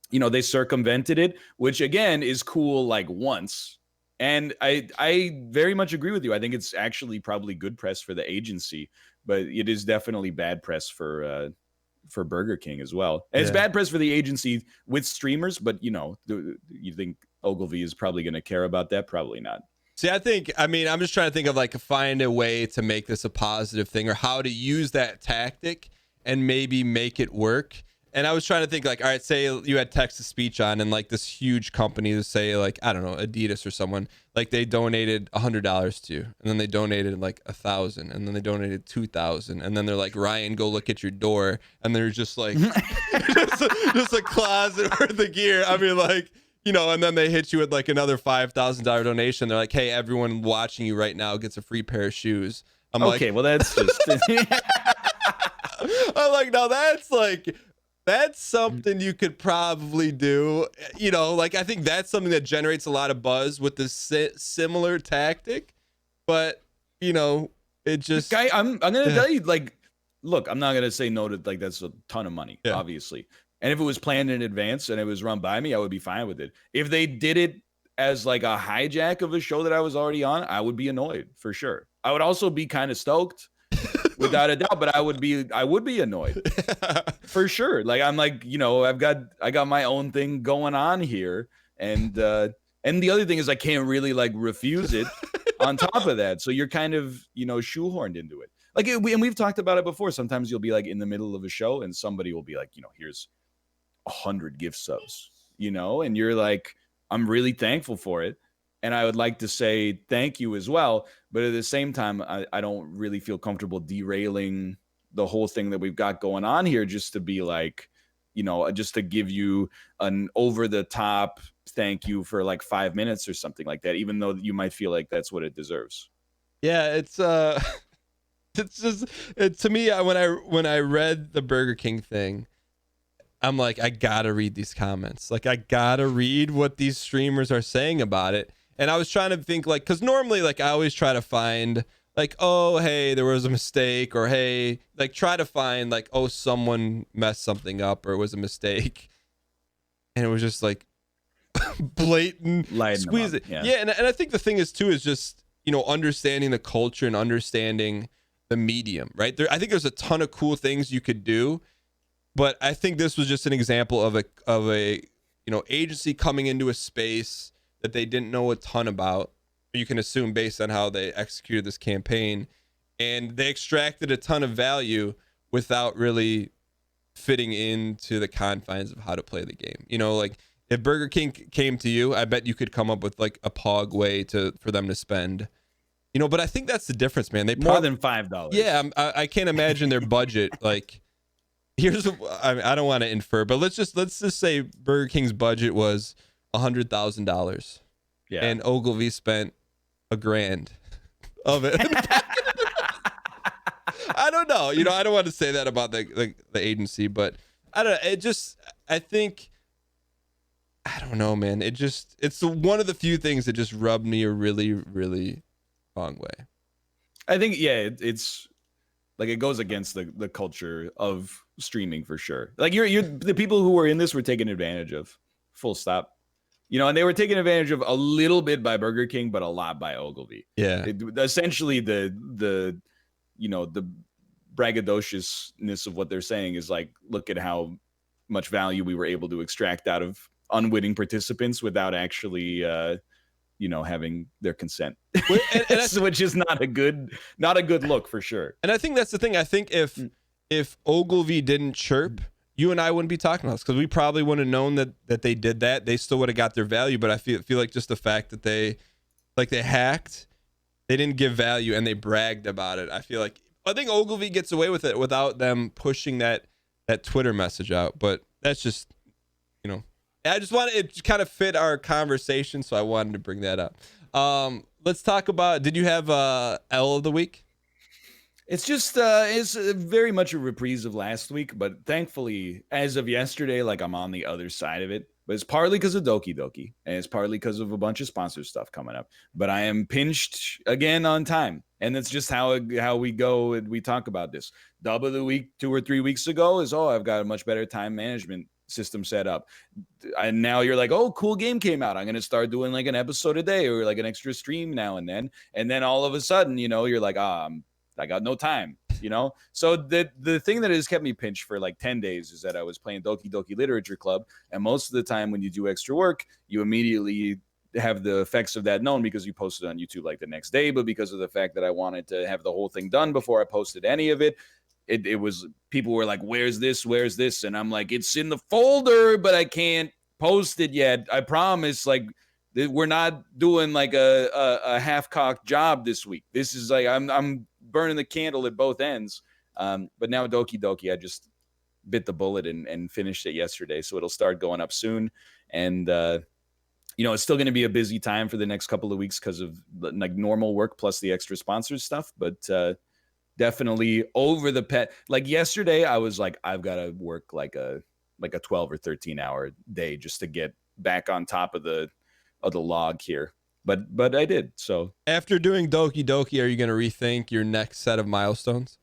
they circumvented it, which again is cool like once. And I very much agree with you. I think it's actually probably good press for the agency, but it is definitely bad press for Burger King as well. And it's bad press for the agency with streamers, but you think Ogilvy is probably going to care about that? Probably not. See, I'm just trying to think of like find a way to make this a positive thing, or how to use that tactic and maybe make it work. And I was trying to think, like, all right, say you had text to speech on, and like this huge company, to say like, I don't know, Adidas or someone, like they donated $100 to you, and then they donated like 1,000, and then they donated 2,000, and then they're like, Ryan, go look at your door, and there's just like just a closet worth of gear. And then they hit you with like another $5,000 donation. They're like, hey, everyone watching you right now gets a free pair of shoes. I'm okay, well that's just. I'm like, now that's something you could probably do. I think that's something that generates a lot of buzz with this similar tactic. But, it just... I'm going to tell you, like, look, I'm not going to say no to, like, that's a ton of money, obviously. And if it was planned in advance and it was run by me, I would be fine with it. If they did it as, like, a hijack of a show that I was already on, I would be annoyed, for sure. I would also be kind of stoked. Without a doubt, but I would be annoyed for sure. Like, I'm like, I got my own thing going on here. And the other thing is I can't really like refuse it on top of that. So you're kind of, shoehorned into it. Like, and we've talked about it before. Sometimes you'll be like in the middle of a show and somebody will be like, here's 100 gift subs, and you're like, I'm really thankful for it. And I would like to say thank you as well. But at the same time, I don't really feel comfortable derailing the whole thing that we've got going on here just to be like, just to give you an over the top thank you for like 5 minutes or something like that, even though you might feel like that's what it deserves. Yeah, it's it's just to me when I read the Burger King thing, I'm like, I gotta read these comments. Like, I gotta read what these streamers are saying about it. And I was trying to think, like, because normally, like, I always try to find, like, oh, hey, there was a mistake, or hey, like, try to find, like, oh, someone messed something up, or it was a mistake. And it was just like blatant squeeze it. Yeah, and I think the thing is, too, is just, you know, understanding the culture and understanding the medium, right? I think there's a ton of cool things you could do. But I think this was just an example of a you know, agency coming into a space that they didn't know a ton about. You can assume based on how they executed this campaign, and they extracted a ton of value without really fitting into the confines of how to play the game. You know, like if Burger King came to you, I bet you could come up with like a pog way for them to spend. You know, but I think that's the difference, man. They more than $5. Yeah, I can't imagine their budget like. Here's I don't want to infer, but let's just say Burger King's budget was $100,000. Yeah. And Ogilvy spent $1,000 of it. I don't know. You know, I don't want to say that about the agency, but I don't know. I think I don't know, man. It's one of the few things that just rubbed me a really, really wrong way. I think, yeah, it's like it goes against the culture of streaming for sure. Like you're the people who were in this were taken advantage of, full stop. You know, and they were taken advantage of a little bit by Burger King, but a lot by Ogilvy. Yeah. Essentially the you know, the braggadociousness of what they're saying is like, look at how much value we were able to extract out of unwitting participants without actually you know, having their consent, which is not a good look for sure. And I think that's the thing. I think if Ogilvy didn't chirp, you and I wouldn't be talking about this, because we probably wouldn't have known that they did that. They still would have got their value, but I feel like just the fact that they hacked, they didn't give value, and they bragged about it. I think Ogilvy gets away with it without them pushing that Twitter message out. But that's just, you know, I just wanted it to kind of fit our conversation, so I wanted to bring that up. Let's talk about, did you have L of the week? It's just it's very much a reprise of last week, but thankfully, as of yesterday, like I'm on the other side of it. But it's partly because of Doki Doki, and it's partly because of a bunch of sponsor stuff coming up. But I am pinched again on time, and that's just how we go and we talk about this. Dub of the week 2 or 3 weeks ago is, I've got a much better time management system set up. And now you're like, oh, cool game came out, I'm going to start doing like an episode a day or like an extra stream now and then. And then all of a sudden, you know, you're like, I got no time, you know? So the thing that has kept me pinched for like 10 days is that I was playing Doki Doki Literature Club. And most of the time when you do extra work, you immediately have the effects of that known because you posted on YouTube like the next day. But because of the fact that I wanted to have the whole thing done before I posted any of it, it was, people were like, where's this? And I'm like, it's in the folder, but I can't post it yet. I promise. Like, we're not doing like a half-cocked job this week. This is like, I'm burning the candle at both ends. But now Doki Doki, I just bit the bullet and finished it yesterday. So it'll start going up soon. And, you know, it's still going to be a busy time for the next couple of weeks because of like normal work plus the extra sponsors stuff. But definitely over the like yesterday, I was like, I've got to work like a 12 or 13 hour day just to get back on top of the log here. But I did. So after doing Doki Doki, are you going to rethink your next set of milestones?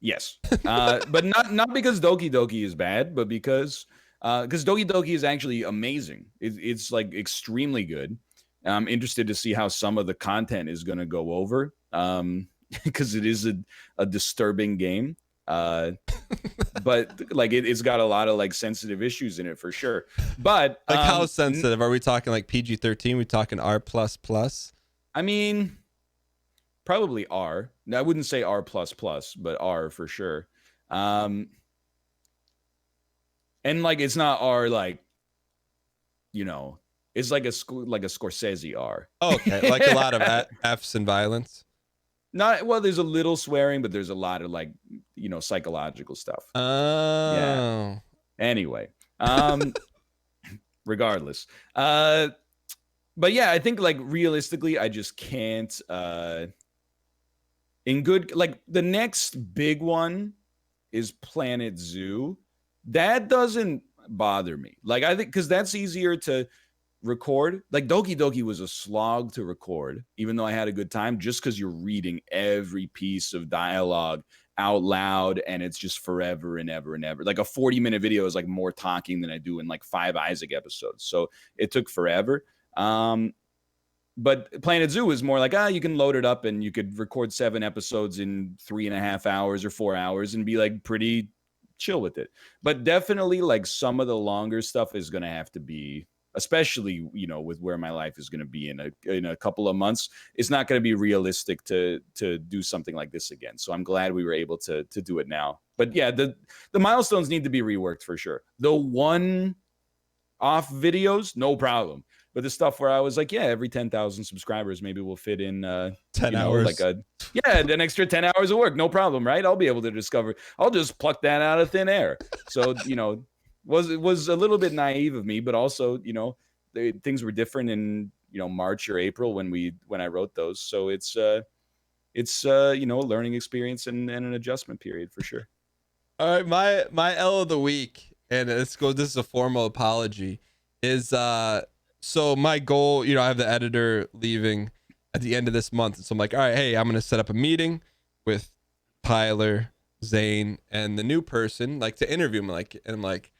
Yes. But not because Doki Doki is bad, but because Doki Doki is actually amazing. It's like extremely good. I'm interested to see how some of the content is going to go over. Because it is a disturbing game. But like it's got a lot of like sensitive issues in it for sure. But like how sensitive? Are we talking like PG-13? We talking R++? I mean, probably R. I wouldn't say R++, but R for sure. And like it's not R like, you know, it's like a Scorsese R. Oh, okay, like a lot of F's and violence. Not well. There's a little swearing, but there's a lot of like, you know, psychological stuff. Oh, yeah. Anyway, regardless. But yeah, I think like realistically, I just can't. In good, like the next big one is Planet Zoo. That doesn't bother me. Like I think because that's easier to record. Like Doki Doki was a slog to record, even though I had a good time, just because you're reading every piece of dialogue out loud and it's just forever and ever and ever. Like a 40-minute video is like more talking than I do in like 5 Isaac episodes. So it took forever. But Planet Zoo is more like, you can load it up and you could record 7 episodes in 3.5 hours or 4 hours and be like pretty chill with it. But definitely like some of the longer stuff is going to have to be, especially, you know, with where my life is going to be in a couple of months, it's not going to be realistic to do something like this again. So I'm glad we were able to do it now. But yeah, the milestones need to be reworked for sure. The one off videos, no problem. But the stuff where I was like, yeah, every 10,000 subscribers, maybe we'll fit in 10 hours. Like an extra 10 hours of work. No problem, right? I'll be able to discover. I'll just pluck that out of thin air. So, you know, was a little bit naive of me, but also, you know, things were different in, you know, March or April when I wrote those. So it's you know, a learning experience and an adjustment period for sure. All right, my L of the week, and this is a formal apology, is so my goal, you know, I have the editor leaving at the end of this month. So I'm like, all right, hey, I'm going to set up a meeting with Tyler, Zane, and the new person, like to interview him. And I'm like,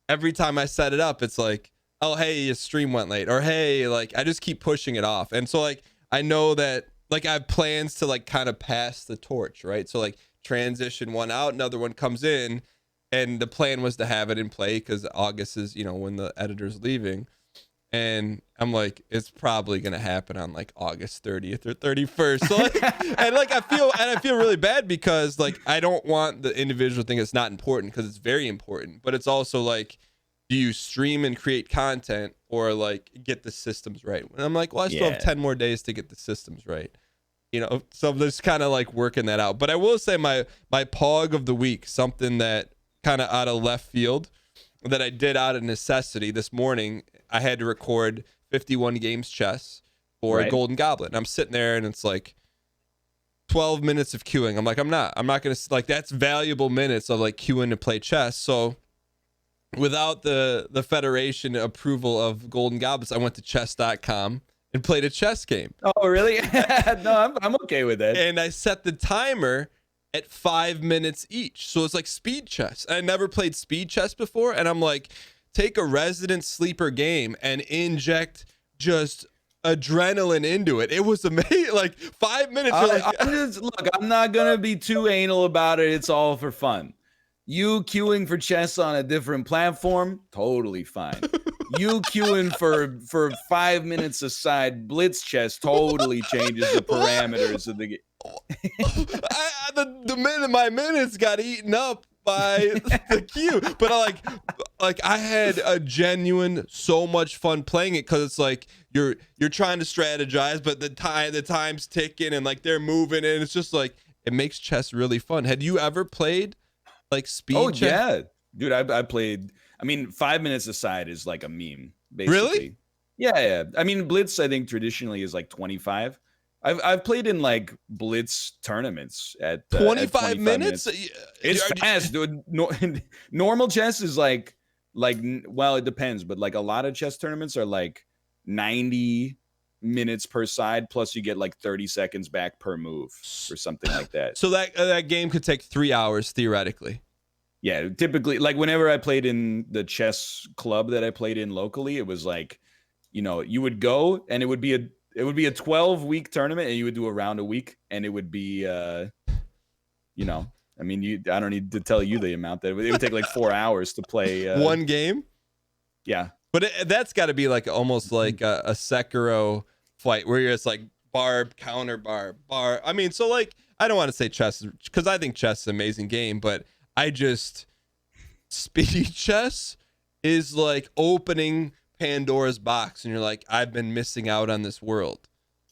every time I set it up, it's like, oh, hey, your stream went late, or hey, like I just keep pushing it off. And so like, I know that like I have plans to like kind of pass the torch, right? So like transition one out, another one comes in, and the plan was to have it in play because August is, you know, when the editor's leaving. And I'm like, it's probably gonna happen on like August 30th or 31st. So like, I feel really bad because like I don't want the individual thing that's not important, because it's very important. But it's also like, do you stream and create content or like get the systems right? And I'm like, well, I still have 10 more days to get the systems right. You know, so there's kind of like working that out. But I will say my pog of the week, something that kind of out of left field that I did out of necessity this morning. I had to record 51 games chess for a Golden Goblet. And I'm sitting there and it's like 12 minutes of queuing. I'm like, I'm not going to, like, that's valuable minutes of like queuing to play chess. So without the Federation approval of Golden Goblets, I went to chess.com and played a chess game. Oh, really? No, I'm okay with that. And I set the timer at 5 minutes each. So it's like speed chess. I never played speed chess before. And I'm like, take a resident sleeper game and inject just adrenaline into it. It was amazing. Like 5 minutes. I'm not going to be too anal about it. It's all for fun. You queuing for chess on a different platform, totally fine. You queuing for 5 minutes aside blitz chess totally changes the parameters of the game. The minute my minutes got eaten up by the queue, but I had a genuine so much fun playing it, because it's like you're trying to strategize, but the time's ticking and like they're moving, and it's just like it makes chess really fun. Had you ever played like speed chess? Yeah, dude, I played. I mean, 5 minutes aside is like a meme, basically. Really? Yeah. I mean, blitz I think traditionally is like 25. I've played in like blitz tournaments at 25 minutes. It's fast, dude. Normal chess is like well, it depends, but like a lot of chess tournaments are like 90 minutes per side, plus you get like 30 seconds back per move or something like that. So that game could take 3 hours theoretically. Yeah, typically, like whenever I played in the chess club that I played in locally, it was like, you know, you would go and it would be a 12-week tournament, and you would do a round a week, and it would be you know, I mean, I don't need to tell you the amount that it would take like 4 hours to play one game. Yeah, but that's got to be like almost like a Sekiro fight where you're just like barb, counter, barb, bar. I mean, so like I don't want to say chess because I think chess is an amazing game, but speed chess is like opening Pandora's box, and you're like, I've been missing out on this world.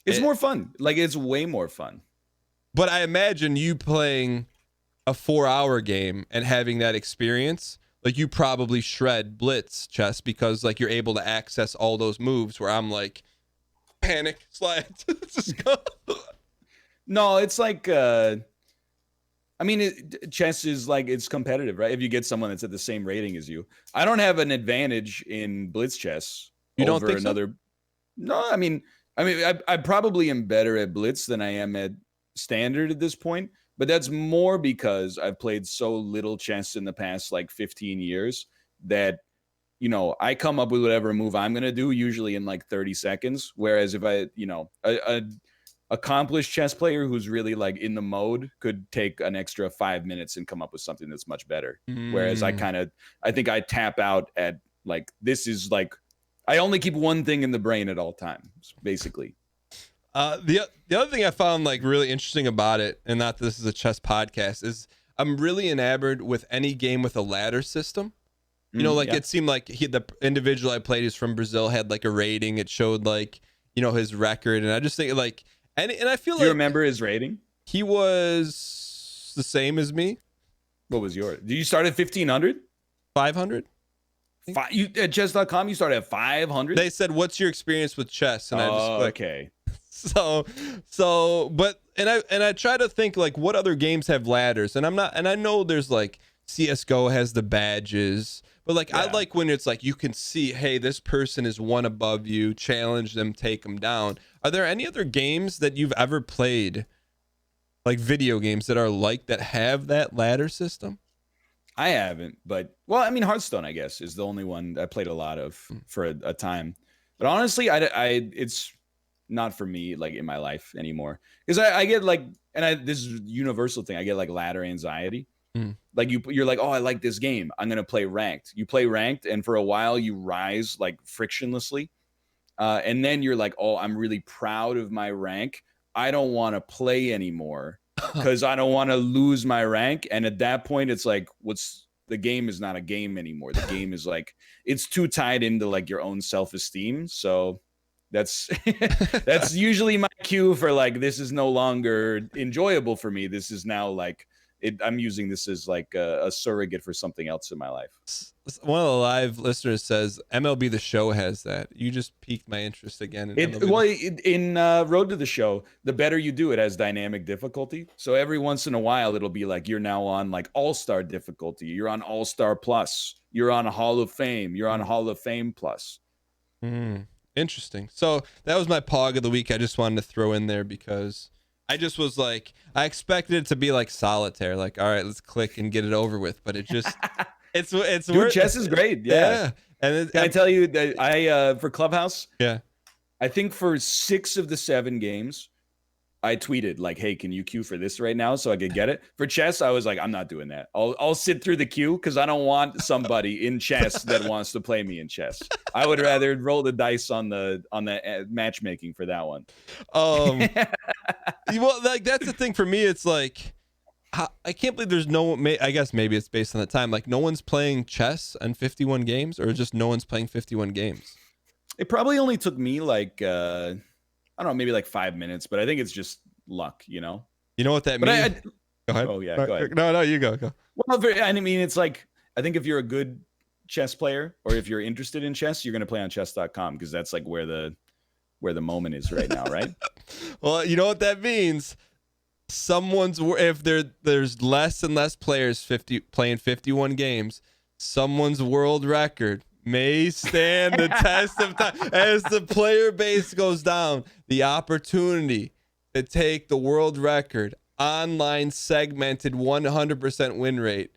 It's more fun. Like, it's way more fun. But I imagine you playing a 4-hour game and having that experience. like you probably shred blitz chess because like you're able to access all those moves where I'm like panic slide. Just go. No, it's like I mean, chess is like it's competitive, right? If you get someone that's at the same rating as you, I don't have an advantage in blitz chess You don't over think so? another. No, I probably am better at blitz than I am at standard at this point, but that's more because I've played so little chess in the past like 15 years that I come up with whatever move I'm gonna do usually in like 30 seconds. Whereas if I, a accomplished chess player who's really like in the mode could take an extra 5 minutes and come up with something that's much better. Whereas I think I tap out at like, this is like, I only keep one thing in the brain at all times, basically. The other thing I found like really interesting about it, and not that this is a chess podcast, is I'm really enamored with any game with a ladder system. It seemed like the individual I played who's from Brazil had like a rating. It showed like, his record. And I just think like, and I feel like. Do you remember his rating? He was the same as me. What was yours? Did you start at 1500? 500? At chess.com, you started at 500? They said, what's your experience with chess? And I just clicked. Okay. But I try to think like what other games have ladders, and I know there's like CSGO has the badges, but like I like when it's like you can see, hey, this person is one above you, challenge them, take them down. Are there any other games that you've ever played, like video games that are like that have that ladder system? I haven't, but well, I mean, Hearthstone, I guess, is the only one I played a lot of for a time. But honestly, I it's not for me like in my life anymore, because I get like, and this is a universal thing, I get like ladder anxiety. Like you're like, oh, I like this game, I'm gonna play ranked. You play ranked, and for a while you rise like frictionlessly, and then you're like, oh, I'm really proud of my rank, I don't want to play anymore because I don't want to lose my rank. And at that point it's like, the game is not a game anymore. The game is like, it's too tied into like your own self-esteem. So that's that's usually my cue for like, this is no longer enjoyable for me. This is now like I'm using this as like a surrogate for something else in my life. One of the live listeners says MLB The Show has that. You just piqued my interest again. In Road to the Show, the better you do, it has dynamic difficulty. So every once in a while, it'll be like you're now on like All-Star difficulty. You're on All-Star Plus. You're on Hall of Fame. You're on Hall of Fame Plus. Interesting. So that was my pog of the week. I just wanted to throw in there because I just was like, I expected it to be like solitaire, like, all right, let's click and get it over with. But it just, it's Dude, chess is great. Yeah. And can I tell you that I for Clubhouse, I think for 6 of the 7 games, I tweeted like, hey, can you queue for this right now so I could get it? For chess, I was like, I'm not doing that. I'll sit through the queue because I don't want somebody in chess that wants to play me in chess. I would rather roll the dice on the matchmaking for that one. Well, like that's the thing for me. It's like I can't believe there's no. I guess maybe it's based on the time. Like no one's playing chess on 51 games, or just no one's playing 51 games. It probably only took me like I don't know, maybe like 5 minutes, but I think it's just luck, You know what that means? Go ahead. Oh, yeah, go ahead. No, you go. Well, I mean, it's like, I think if you're a good chess player or if you're interested in chess, you're going to play on chess.com because that's like where the moment is right now, right? Well, you know what that means? If there's less and less players playing 51 games, someone's world record may stand the test of time. As the player base goes down, the opportunity to take the world record online segmented 100% win rate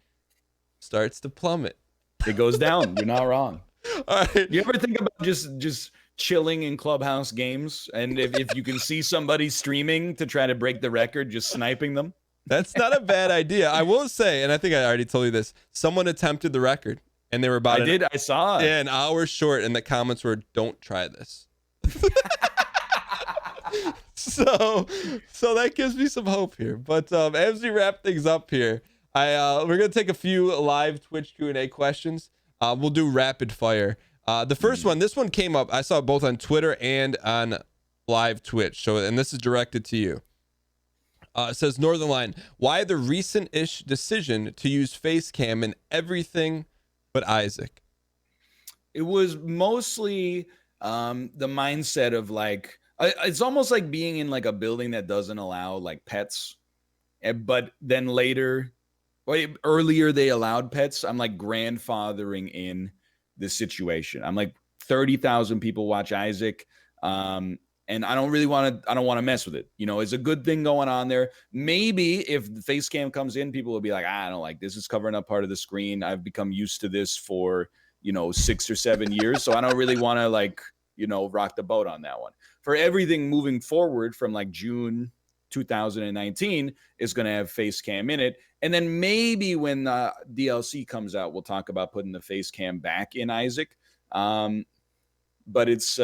starts to plummet. It goes down. You're not wrong. All right. You ever think about just chilling in Clubhouse games, and if you can see somebody streaming to try to break the record, just sniping them? That's not a bad idea. I will say, and I think I already told you this, someone attempted the record. And they were about I saw it. Yeah, an hour short, and the comments were, "Don't try this." so that gives me some hope here. But as we wrap things up here, we're gonna take a few live Twitch Q&A questions. We'll do rapid fire. The first one, this one came up. I saw it both on Twitter and on live Twitch. And this is directed to you. It says, Northernlion, why the recent-ish decision to use face cam in everything but Isaac. It was mostly the mindset of like it's almost like being in like a building that doesn't allow like pets, but then later, earlier they allowed pets. I'm like grandfathering in this situation. I'm like 30,000 people watch Isaac. And I don't really want to. I don't want to mess with it. You know, it's a good thing going on there. Maybe if the face cam comes in, people will be like, I don't like this. Is covering up part of the screen. I've become used to this for 6 or 7 years, so I don't really want to like rock the boat on that one. For everything moving forward from like June 2019 is going to have face cam in it, and then maybe when DLC comes out, we'll talk about putting the face cam back in Isaac. But it's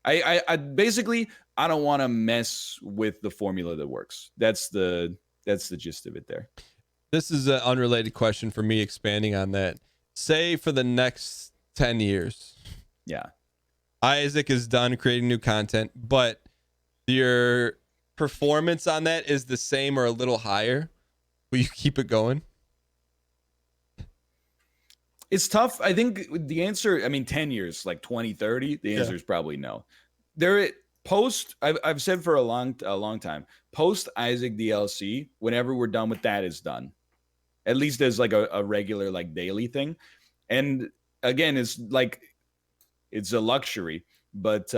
I basically I don't want to mess with the formula that works. That's the gist of it there. This is an unrelated question for me, expanding on that. Say for the next 10 years, yeah, Isaac is done creating new content, but your performance on that is the same or a little higher. Will you keep it going? It's tough. I think the answer, 10 years, like 2030, the answer is probably no. I've said for a long time, post Isaac DLC, whenever we're done with that, is done. At least as like a regular like daily thing. And again, it's like it's a luxury, but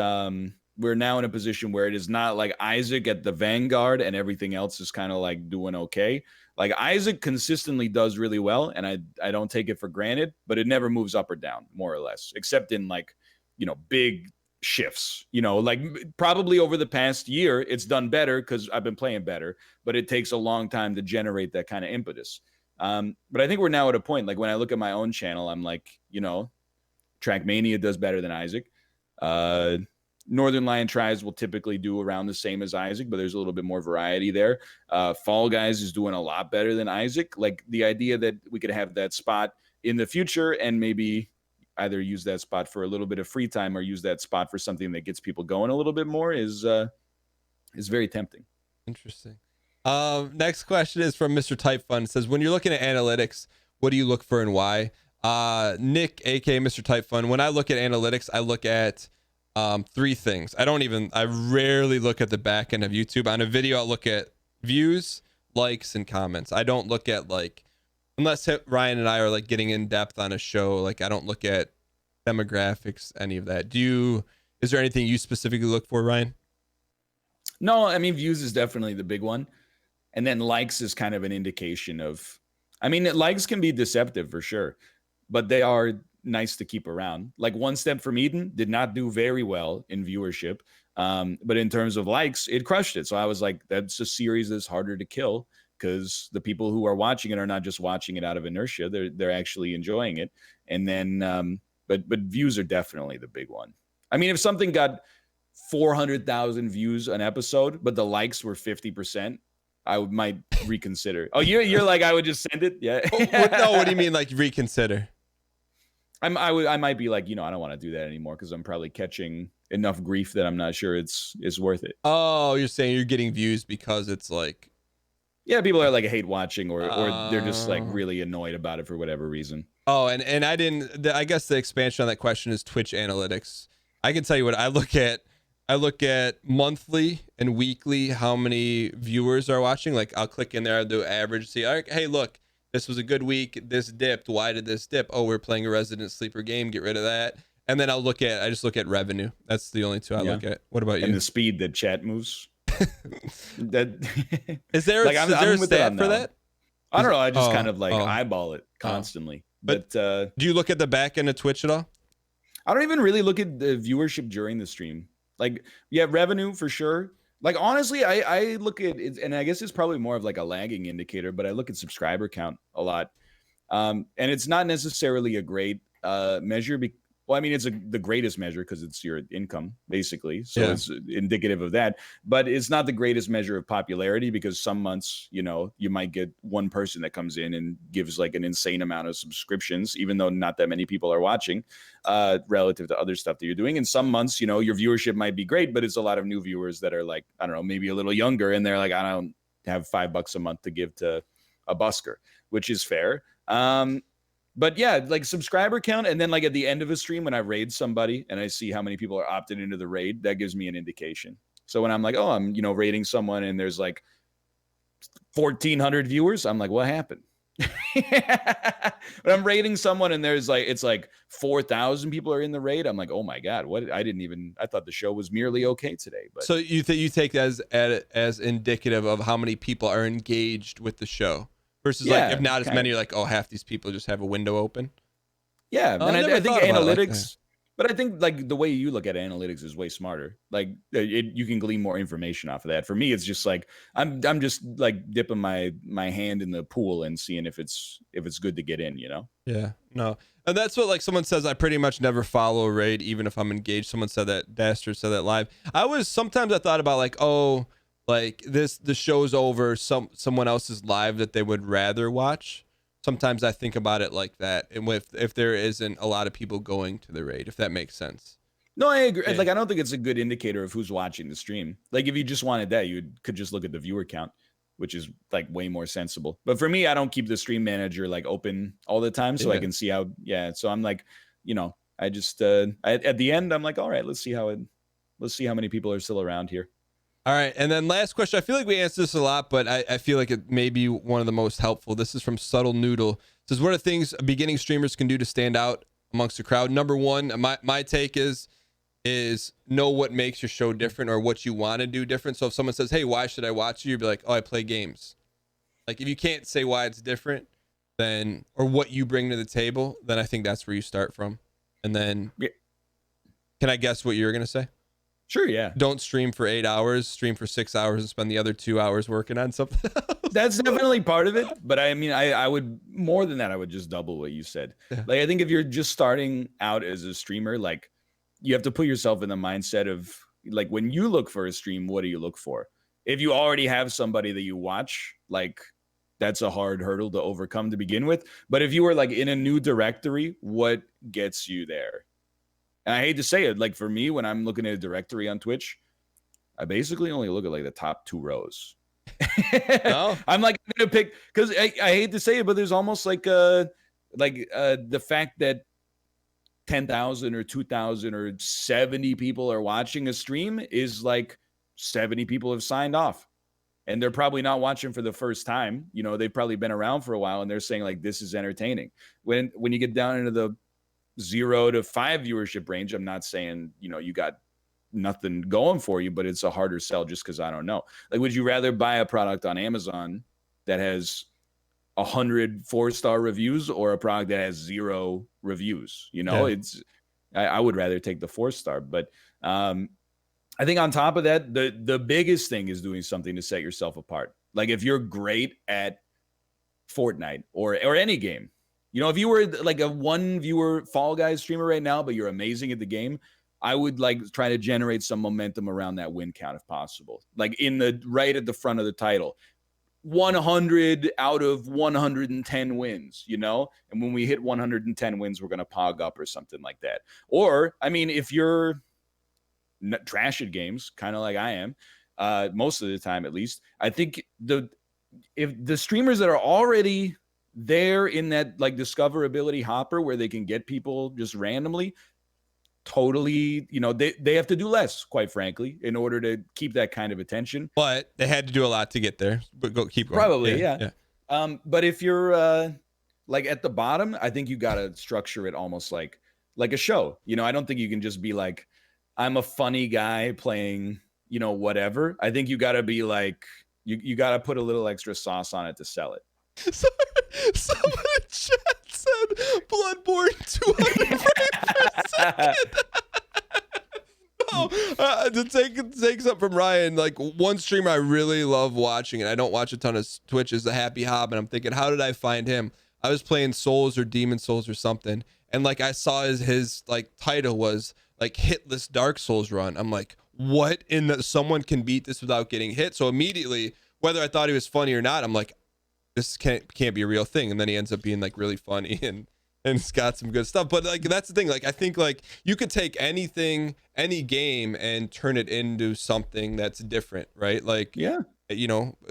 we're now in a position where it is not like Isaac at the vanguard and everything else is kind of like doing okay. Like Isaac consistently does really well, and I don't take it for granted, but it never moves up or down, more or less, except in like, big shifts. Like probably over the past year, it's done better because I've been playing better, but it takes a long time to generate that kind of impetus. But I think we're now at a point, like when I look at my own channel, I'm like, Trackmania does better than Isaac. Northernlion tries will typically do around the same as Isaac, but there's a little bit more variety there. Fall Guys is doing a lot better than Isaac. Like the idea that we could have that spot in the future and maybe either use that spot for a little bit of free time or use that spot for something that gets people going a little bit more is very tempting. Interesting. Next question is from Mr. Type Fun. It says, when you're looking at analytics, what do you look for and why? Nick, aka Mr. Type Fun, when I look at analytics, I look at three things. I rarely look at the back end of YouTube. On a video, I'll look at views, likes, and comments. I don't look at unless Ryan and I are like getting in depth on a show, like I don't look at demographics, any of that. Is there anything you specifically look for, Ryan? No, views is definitely the big one. And then likes is kind of an indication of, likes can be deceptive for sure, but they are nice to keep around. Like One Step from Eden did not do very well in viewership, but in terms of likes, it crushed it. So I was like, that's a series that's harder to kill because the people who are watching it are not just watching it out of inertia; they're actually enjoying it. And then, but views are definitely the big one. If something got 400,000 views an episode, but the likes were 50%, I might reconsider. Oh, you're like, I would just send it. Yeah. No, what do you mean like reconsider? I might be like, I don't want to do that anymore because I'm probably catching enough grief that I'm not sure it's worth it. Oh, you're saying you're getting views because it's like, yeah, people are like hate watching or they're just like really annoyed about it for whatever reason. Oh, and I guess the expansion on that question is Twitch analytics. I can tell you what I look at. I look at monthly and weekly how many viewers are watching. Like I'll click in there, I'll do average, see, all right, hey, look, this was a good week. This dipped. Why did this dip? Oh, we're playing a Resident Sleeper game. Get rid of that. And then I just look at revenue. That's the only two I look at. What about you? And the speed that chat moves. Is there like, a stat for that? I don't know. I just kind of like eyeball it constantly. But do you look at the back end of Twitch at all? I don't even really look at the viewership during the stream. Like, yeah, revenue for sure. Like, honestly, I look at it, and I guess it's probably more of like a lagging indicator, but I look at subscriber count a lot. And it's not necessarily a great measure. It's the greatest measure because it's your income, basically. So it's indicative of that. But it's not the greatest measure of popularity because some months, you might get one person that comes in and gives like an insane amount of subscriptions, even though not that many people are watching relative to other stuff that you're doing. And some months, your viewership might be great, but it's a lot of new viewers that are like, I don't know, maybe a little younger. And they're like, I don't have $5 a month to give to a busker, which is fair. But yeah, like subscriber count, and then like at the end of a stream when I raid somebody and I see how many people are opted into the raid, that gives me an indication. So when I'm like, oh, I'm raiding someone and there's like 1,400 viewers, I'm like, what happened? When I'm raiding someone and there's like it's like 4,000 people are in the raid, I'm like, oh my god, what? I thought the show was merely okay today. But So you take that as indicative of how many people are engaged with the show versus like if not as many, like, oh, half these people just have a window open. Yeah, and I think analytics, like but I think like the way you look at analytics is way smarter. Like you can glean more information off of that. For me, it's just like I'm just like dipping my hand in the pool and seeing if it's good to get in. Yeah, no, and that's what like someone says. I pretty much never follow a raid, even if I'm engaged. Someone said that. Dastard said that live. Sometimes I thought about like, oh, like the show's over. Someone else's live that they would rather watch. Sometimes I think about it like that, and if there isn't a lot of people going to the raid, if that makes sense. No, I agree. Yeah. Like I don't think it's a good indicator of who's watching the stream. Like if you just wanted that, you could just look at the viewer count, which is like way more sensible. But for me, I don't keep the stream manager like open all the time, so I can see how. Yeah, so I'm like, I just at the end, I'm like, all right, let's see how many people are still around here. All right, and then last question. I feel like we answered this a lot, but I feel like it may be one of the most helpful. This is from Subtle Noodle. It says, what are things beginning streamers can do to stand out amongst the crowd? Number one, my take is know what makes your show different or what you want to do different. So if someone says, hey, why should I watch you? You'd be like, oh, I play games. Like if you can't say why it's different, then or what you bring to the table, then I think that's where you start from. And then can I guess what you were going to say? Sure, yeah. Don't stream for 8 hours, stream for 6 hours and spend the other 2 hours working on something else. That's definitely part of it. But I mean, I would more than that, I would just double what you said. Yeah. Like, I think if you're just starting out as a streamer, like you have to put yourself in the mindset of like when you look for a stream, what do you look for? If you already have somebody that you watch, like that's a hard hurdle to overcome to begin with. But if you were like in a new directory, what gets you there? And I hate to say it, like for me, when I'm looking at a directory on Twitch, I basically only look at like the top 2 rows. Oh. I'm like gonna pick because I hate to say it, but there's almost like the fact that 10,000 or 2,000 or 70 people are watching a stream is like 70 people have signed off, and they're probably not watching for the first time. They've probably been around for a while, and they're saying like this is entertaining. When you get down into the 0 to 5 viewership range, I'm not saying you got nothing going for you, but it's a harder sell just because I don't know. Like, would you rather buy a product on Amazon that has 100 4-star reviews or a product that has 0 reviews? I would rather take the 4-star. But I think on top of that, the biggest thing is doing something to set yourself apart. Like if you're great at Fortnite or any game. If you were like a 1 viewer Fall Guys streamer right now, but you're amazing at the game, I would like try to generate some momentum around that win count if possible. Like right at the front of the title, 100 out of 110 wins, And when we hit 110 wins, we're going to pog up or something like that. Or, I mean, if you're trash at games, kind of like I am, most of the time at least, I think if the streamers that are already there in that like discoverability hopper where they can get people just randomly, totally, they have to do less, quite frankly, in order to keep that kind of attention. But they had to do a lot to get there. But keep going. Probably, yeah. But if you're like at the bottom, I think you got to structure it almost like a show. I don't think you can just be like, I'm a funny guy playing, whatever. I think you got to be like, you got to put a little extra sauce on it to sell it. Someone in chat said Bloodborne 200 frames per second. To take something from Ryan, like one streamer I really love watching, and I don't watch a ton of Twitch, is the Happy Hob, and I'm thinking, how did I find him? I was playing Souls or Demon Souls or something, and like I saw his like title was like hitless Dark Souls run. I'm like, what in the someone can beat this without getting hit? So immediately, whether I thought he was funny or not, I'm like, this can't be a real thing. And then he ends up being like really funny and it's got some good stuff. But like that's the thing. Like I think like you could take anything, any game, and turn it into something that's different, right? Like yeah,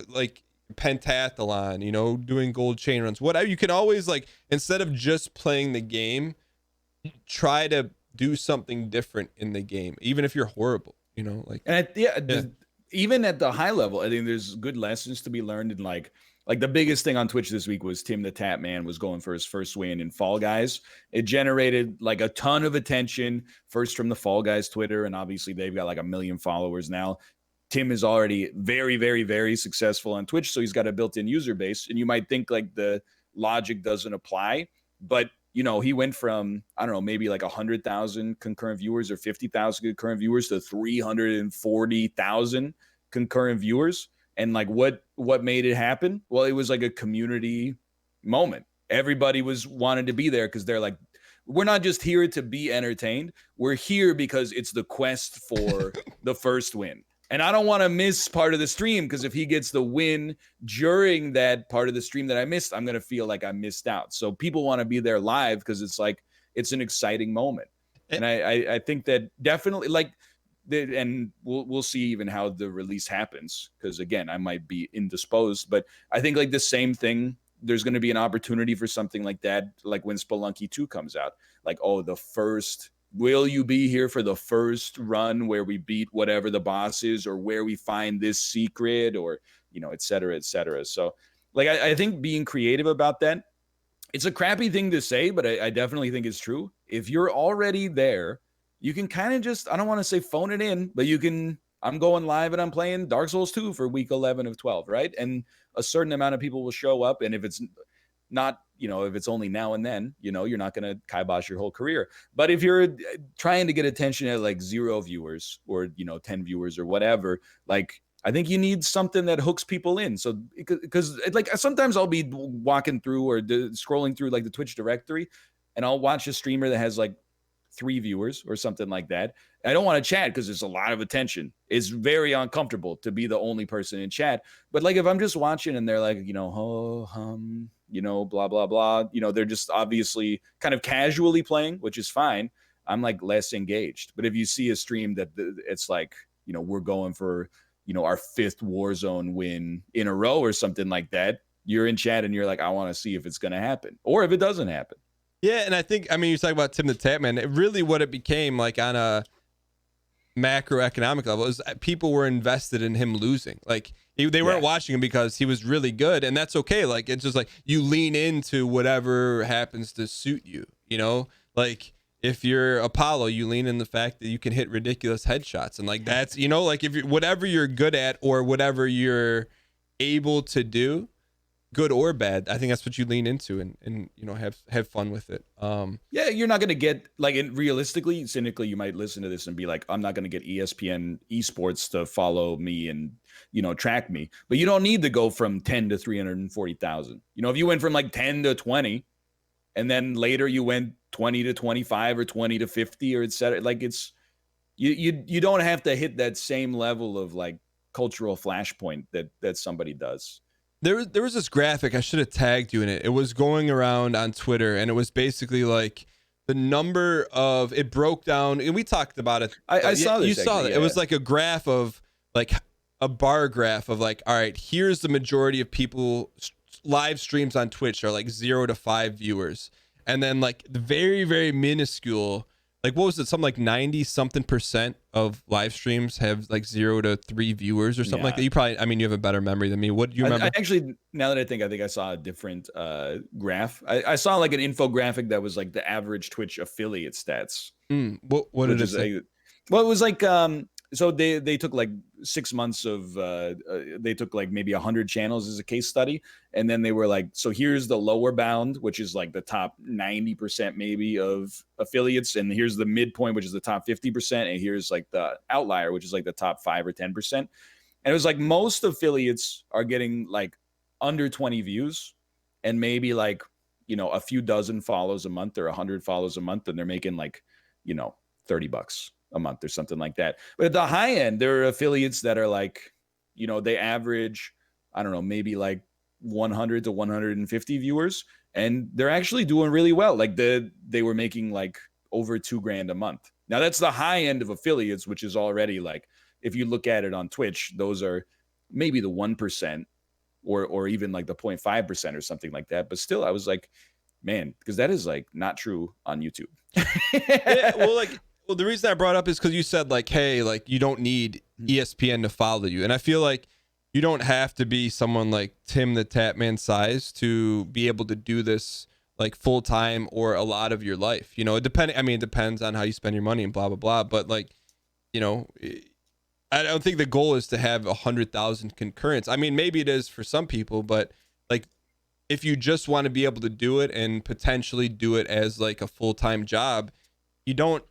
like pentathlon, you know, doing gold chain runs, whatever. You can always, like, instead of just playing the game, try to do something different in the game, even if you're horrible, you know, like, And yeah. even at the high level, I think there's good lessons to be learned. And like the biggest thing on Twitch this week was Tim the Tap Man was going for his first win in Fall Guys. It generated like a ton of attention, first from the Fall Guys Twitter, and obviously they've got like 1 million followers now. Tim is already very, very, very successful on Twitch, so he's got a built-in user base. And you might think like the logic doesn't apply, but you know, he went from, I don't know, maybe like 100,000 concurrent viewers or 50,000 concurrent viewers to 340,000 concurrent viewers. And like what made it happen? Well, it was like a community moment. Everybody was wanted to be there because they're like, we're not just here to be entertained. We're here because it's the quest for the first win. And I don't want to miss part of the stream, because if he gets the win during that part of the stream that I missed, I'm going to feel like I missed out. So people want to be there live because it's like, it's an exciting moment. And I think that definitely, like, and we'll see even how the release happens, because again, I might be indisposed, but I think like the same thing, there's going to be an opportunity for something like that, like when Spelunky 2 comes out, like, oh, will you be here for the first run where we beat whatever the boss is, or where we find this secret, or, you know, et cetera, et cetera. So like, I think being creative about that, it's a crappy thing to say, but I definitely think it's true. If you're already there, you can kind of just, I don't want to say phone it in, but you can, I'm going live and I'm playing Dark Souls 2 for week 11 of 12, right? And a certain amount of people will show up. And if it's not, you know, if it's only now and then, you know, you're not going to kibosh your whole career. But if you're trying to get attention at like 0 viewers or, you know, 10 viewers or whatever, like, I think you need something that hooks people in. So, because like sometimes I'll be walking through or scrolling through like the Twitch directory, and I'll watch a streamer that has like 3 viewers or something like that. I don't want to chat because there's a lot of attention. It's very uncomfortable to be the only person in chat. But like, if I'm just watching and they're like, you know, you know, blah, blah, blah, you know, they're just obviously kind of casually playing, which is fine. I'm like less engaged. But if you see a stream that it's like, you know, we're going for, you know, our 5th Warzone win in a row or something like that, you're in chat and you're like, I want to see if it's going to happen or if it doesn't happen. Yeah, and I think, I mean, you're talking about Tim the Tapman. Really what it became, like, on a macroeconomic level, is people were invested in him losing. Like, they weren't watching him because he was really good, and that's okay. Like, it's just like you lean into whatever happens to suit you, you know? Like, if you're Apollo, you lean in the fact that you can hit ridiculous headshots, and like, that's, you know, like, if you, whatever you're good at or whatever you're able to do, good or bad, I think that's what you lean into, and you know, have fun with it. Yeah, you're not going to get, like, realistically, cynically, you might listen to this and be like, I'm not going to get ESPN esports to follow me and, you know, track me. But you don't need to go from 10 to 340,000. You know, if you went from like 10 to 20 and then later you went 20 to 25 or 20 to 50 or et cetera, like, it's, you don't have to hit that same level of like cultural flashpoint that somebody does. There was this graphic, I should have tagged you in it. It was going around on Twitter, and it was basically like the number of, it broke down, and we talked about it. I saw this. You saw that. Yeah. It was like a graph of, like, a bar graph of like, all right, here's the majority of people, live streams on Twitch are like 0 to 5 viewers. And then like the very, very minuscule, like, what was it? Something like 90-something% of live streams have like 0 to 3 viewers or something like that. You probably, I mean, you have a better memory than me. What do you remember? I actually, now that I think I saw a different graph. I saw like an infographic that was like the average Twitch affiliate stats. What did it say? Well, it was like, so they took like 6 months of, they took like maybe 100 channels as a case study. And then they were like, so here's the lower bound, which is like the top 90% maybe of affiliates. And here's the midpoint, which is the top 50%. And here's like the outlier, which is like the top 5 or 10%. And it was like most affiliates are getting like under 20 views and maybe like, you know, a few dozen follows a month or 100 follows a month. And they're making like, you know, $30 a month or something like that. But at the high end, there are affiliates that are like, you know, they average, I don't know, maybe like 100 to 150 viewers, and they're actually doing really well. Like they were making like over $2,000 a month. Now that's the high end of affiliates, which is already like, if you look at it on Twitch, those are maybe the 1%, or even like the 0.5% or something like that. But still, I was like, man, because that is like not true on YouTube. Yeah, well, the reason I brought up is because you said like, hey, like you don't need ESPN to follow you, and I feel like you don't have to be someone like Tim the Tatman size to be able to do this like full time or a lot of your life. You know, it depends on how you spend your money and blah blah blah. But like, you know, I don't think the goal is to have 100,000 concurrents. I mean, maybe it is for some people, but like if you just want to be able to do it and potentially do it as like a full-time job, you don't,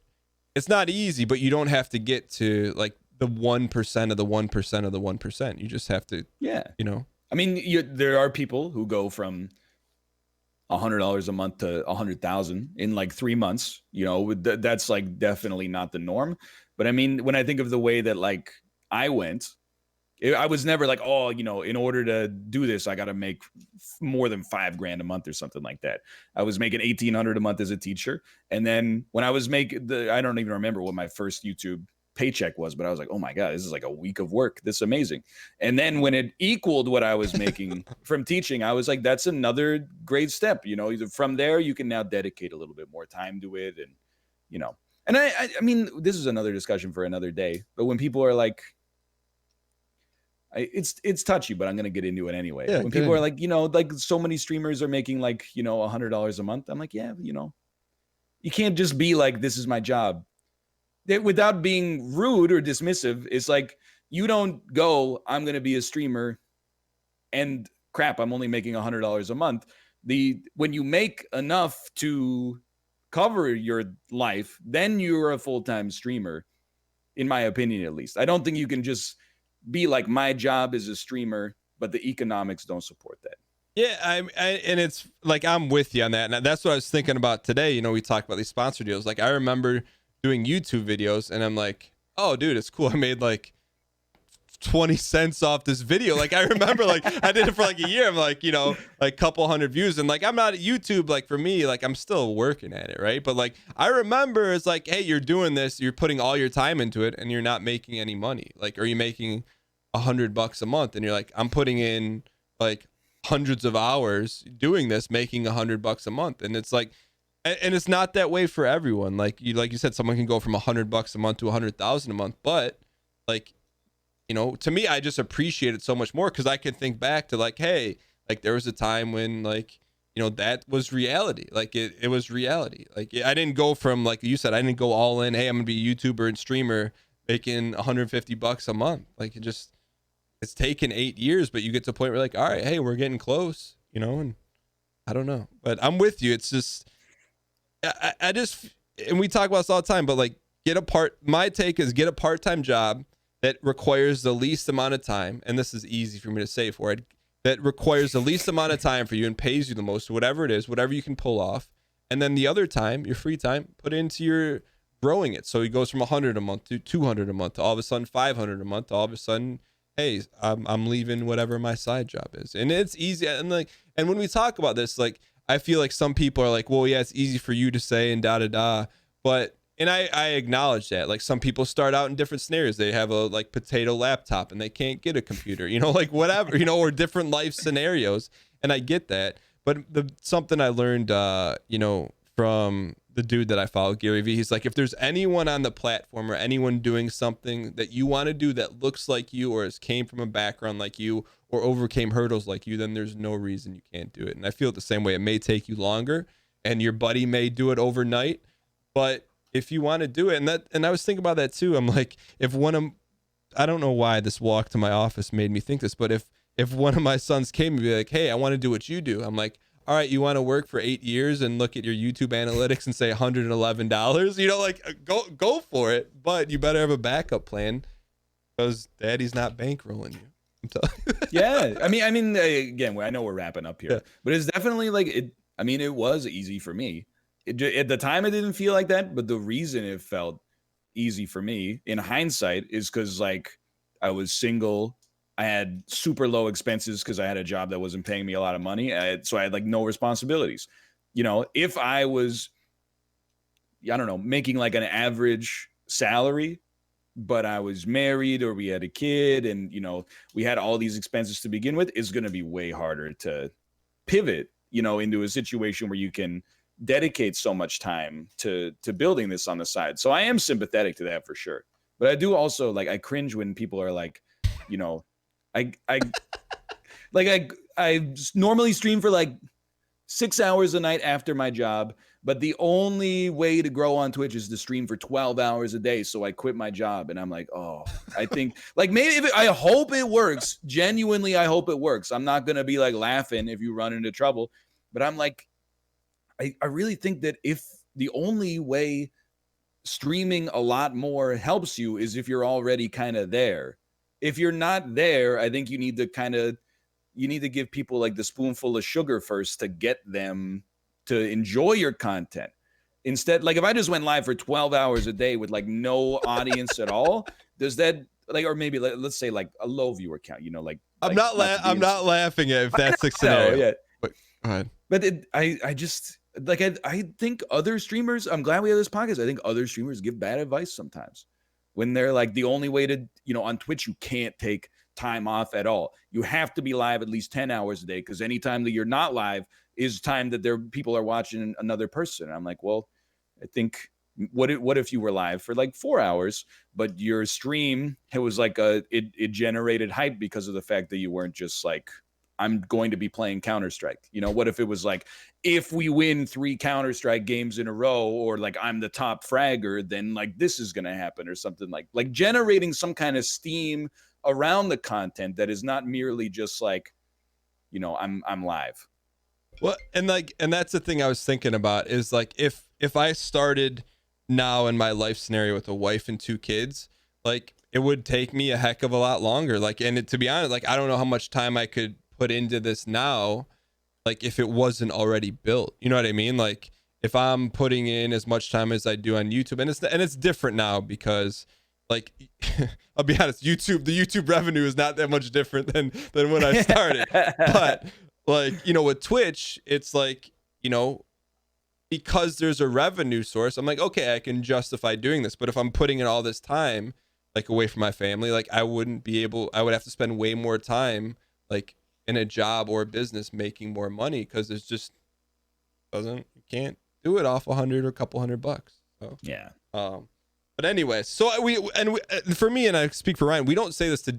it's not easy, but you don't have to get to like the 1% of the 1% of the 1%. You just have to, Yeah. you know. I mean, there are people who go from $100 a month to 100,000 in like 3 months. You know, that's like definitely not the norm. But I mean, when I think of the way that like I went, I was never like, oh, you know, in order to do this, I got to make more than $5,000 a month or something like that. I was making 1,800 a month as a teacher. And then when I was making I don't even remember what my first YouTube paycheck was, but I was like, oh my God, this is like a week of work. This is amazing. And then when it equaled what I was making from teaching, I was like, that's another great step. You know, from there, you can now dedicate a little bit more time to it. And, you know, and I mean, this is another discussion for another day. But when people are like, it's touchy, but I'm gonna get into it anyway. Yeah, when people are like, you know, like so many streamers are making like, you know, $100 a month. I'm like, yeah, you know, you can't just be like, this is my job. Without being rude or dismissive, it's like you don't go, I'm gonna be a streamer, and crap, I'm only making $100 a month. When you make enough to cover your life, then you're a full-time streamer, in my opinion, at least. I don't think you can just be like, my job is a streamer, but the economics don't support that. Yeah, and it's like I'm with you on that, and that's what I was thinking about today. You know, we talked about these sponsor deals. Like I remember doing YouTube videos, and I'm like, oh, dude, it's cool. I made like 20 cents off this video. Like I remember, like I did it for like a year. I'm like, you know, like couple hundred views, and like I'm not at YouTube. Like for me, like I'm still working at it, right? But like I remember, it's like, hey, you're doing this, you're putting all your time into it, and you're not making any money. Like, are you making $100 a month? And you're like, I'm putting in like hundreds of hours doing this, making $100 a month. And it's like, and it's not that way for everyone. Like you said, someone can go from $100 a month to 100,000 a month. But like, you know, to me, I just appreciate it so much more because I can think back to like, hey, like there was a time when like, you know, that was reality. Like it was reality. Like I didn't go from, like you said, I didn't go all in. Hey, I'm gonna be a YouTuber and streamer making $150 a month. Like it's taken 8 years, but you get to a point where like, all right, hey, we're getting close, you know. And I don't know, but I'm with you. It's just, I just, and we talk about this all the time, but like my take is get a part-time job that requires the least amount of time. And this is easy for me to say for it, that requires the least amount of time for you and pays you the most, whatever it is, whatever you can pull off. And then the other time, your free time, put into your growing it. So it goes from 100 a month to 200 a month to all of a sudden 500 a month to all of a sudden, hey, I'm leaving whatever my side job is. And it's easy. And like, and when we talk about this, like, I feel like some people are like, well, yeah, it's easy for you to say and da da da. But, and I acknowledge that. Like some people start out in different scenarios. They have a like potato laptop and they can't get a computer, you know, like whatever, you know, or different life scenarios. And I get that. But something I learned, you know, from the dude that I follow, Gary Vee, he's like, if there's anyone on the platform or anyone doing something that you want to do that looks like you or has came from a background like you or overcame hurdles like you, then there's no reason you can't do it. And I feel it the same way. It may take you longer and your buddy may do it overnight, but if you want to do it, and I was thinking about that too. I'm like, I don't know why this walk to my office made me think this, but if one of my sons came and be like, hey, I want to do what you do, I'm like, all right, you want to work for 8 years and look at your YouTube analytics and say $111, you know, like go for it, but you better have a backup plan because daddy's not bankrolling you. I'm telling you. Yeah. I mean, again, I know we're wrapping up here, yeah, but it's definitely like it was easy for me. At the time, it didn't feel like that, but the reason it felt easy for me in hindsight is because like I was single. I had super low expenses because I had a job that wasn't paying me a lot of money. So I had like no responsibilities. You know, if I was, I don't know, making like an average salary, but I was married or we had a kid and, we had all these expenses to begin with, it's going to be way harder to pivot, into a situation where you can dedicate so much time to building this on the side. So I am sympathetic to that for sure. But I do also like, I cringe when people are like, I like I normally stream for like 6 hours a night after my job, but the only way to grow on Twitch is to stream for 12 hours a day. So I quit my job and I'm like, oh, I think like maybe I hope it works. Genuinely, I hope it works. I'm not going to be like laughing if you run into trouble, but I'm like, I really think that if the only way streaming a lot more helps you is if you're already kind of there. If you're not there, I think you need to give people like the spoonful of sugar first to get them to enjoy your content. Instead, like if I just went live for 12 hours a day with like no audience at all, does that like, or maybe let's say like a low viewer count, like I'm not laughing at if that's the scenario. Yeah. But go ahead. But I just like, I think other streamers, I'm glad we have this podcast. I think other streamers give bad advice sometimes when they're like, the only way to, on Twitch, you can't take time off at all. You have to be live at least 10 hours a day because anytime that you're not live is time that people are watching another person. And I'm like, well, I think what if you were live for like 4 hours, but your stream, it was like it generated hype because of the fact that you weren't just like, I'm going to be playing Counter-Strike. What if it was like, if we win 3 Counter-Strike games in a row, or like I'm the top fragger, then like this is going to happen or something like generating some kind of steam around the content that is not merely just like, I'm live. Well, and that's the thing I was thinking about is like, if I started now in my life scenario with a wife and 2 kids, like it would take me a heck of a lot longer. Like, and to be honest, like, I don't know how much time I could put into this now, like if it wasn't already built, you know what I mean? Like if I'm putting in as much time as I do on YouTube, and it's different now because like I'll be honest, the YouTube revenue is not that much different than when I started. But like, with Twitch, it's like, because there's a revenue source, I'm like, okay, I can justify doing this. But if I'm putting in all this time like away from my family, like I would have to spend way more time like in a job or a business making more money because it's just you can't do it off 100 or a couple $100. So yeah. But anyway, so for me, and I speak for Ryan, we don't say this to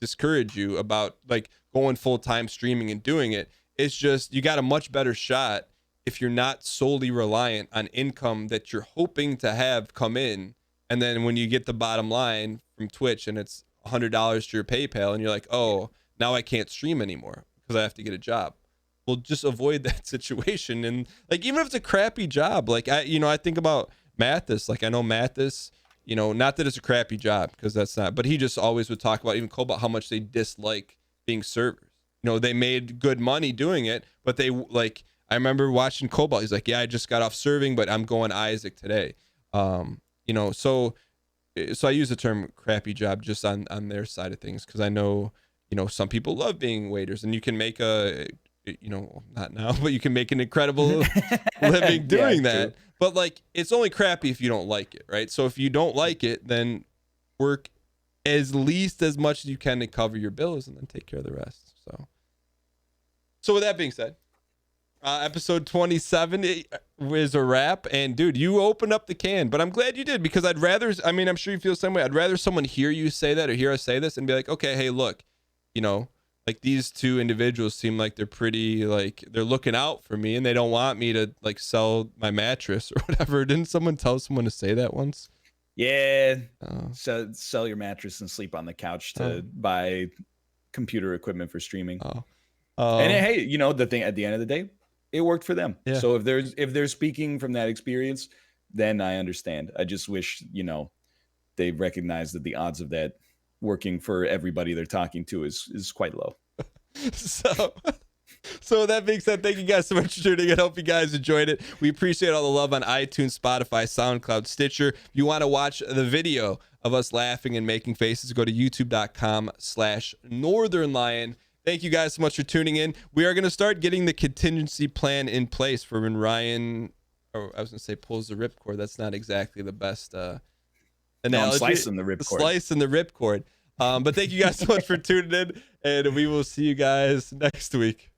discourage you about like going full-time streaming and doing it. It's just you got a much better shot if you're not solely reliant on income that you're hoping to have come in, and then when you get the bottom line from Twitch and it's $100 to your PayPal and you're like, oh, now I can't stream anymore because I have to get a job. Well, just avoid that situation. And like, even if it's a crappy job, like I think about Mathis, like I know Mathis, not that it's a crappy job because that's not, but he just always would talk about, even Cobalt, how much they dislike being servers. They made good money doing it, but they like, I remember watching Cobalt. He's like, yeah, I just got off serving, but I'm going Isaac today. So I use the term crappy job just on their side of things. Cause I know, some people love being waiters and you can make not now, but you can make an incredible living doing that. True. But like, it's only crappy if you don't like it, right? So if you don't like it, then work as least as much as you can to cover your bills and then take care of the rest. So with that being said, episode 27 is a wrap. And dude, you opened up the can, but I'm glad you did because I'm sure you feel the same way. I'd rather someone hear you say that or hear us say this and be like, okay, hey, look, like these 2 individuals seem like they're pretty, like they're looking out for me and they don't want me to like sell my mattress or whatever. Didn't someone tell someone to say that once? Yeah. So sell your mattress and sleep on the couch to buy computer equipment for streaming. And hey, the thing at the end of the day, it worked for them. Yeah. So if they're speaking from that experience, then I understand. I just wish, they recognize that the odds of that working for everybody they're talking to is quite low. So that being said, thank you guys so much for tuning in. I hope you guys enjoyed it. We appreciate all the love on iTunes, Spotify, SoundCloud, Stitcher. If you want to watch the video of us laughing and making faces, go to youtube.com/Northernlion. Thank you guys so much for tuning in. We are going to start getting the contingency plan in place for when Ryan, or I was going to say pulls the ripcord. That's not exactly the best analogy. I'm slicing the ripcord. Slicing the ripcord. But thank you guys so much for tuning in, and we will see you guys next week.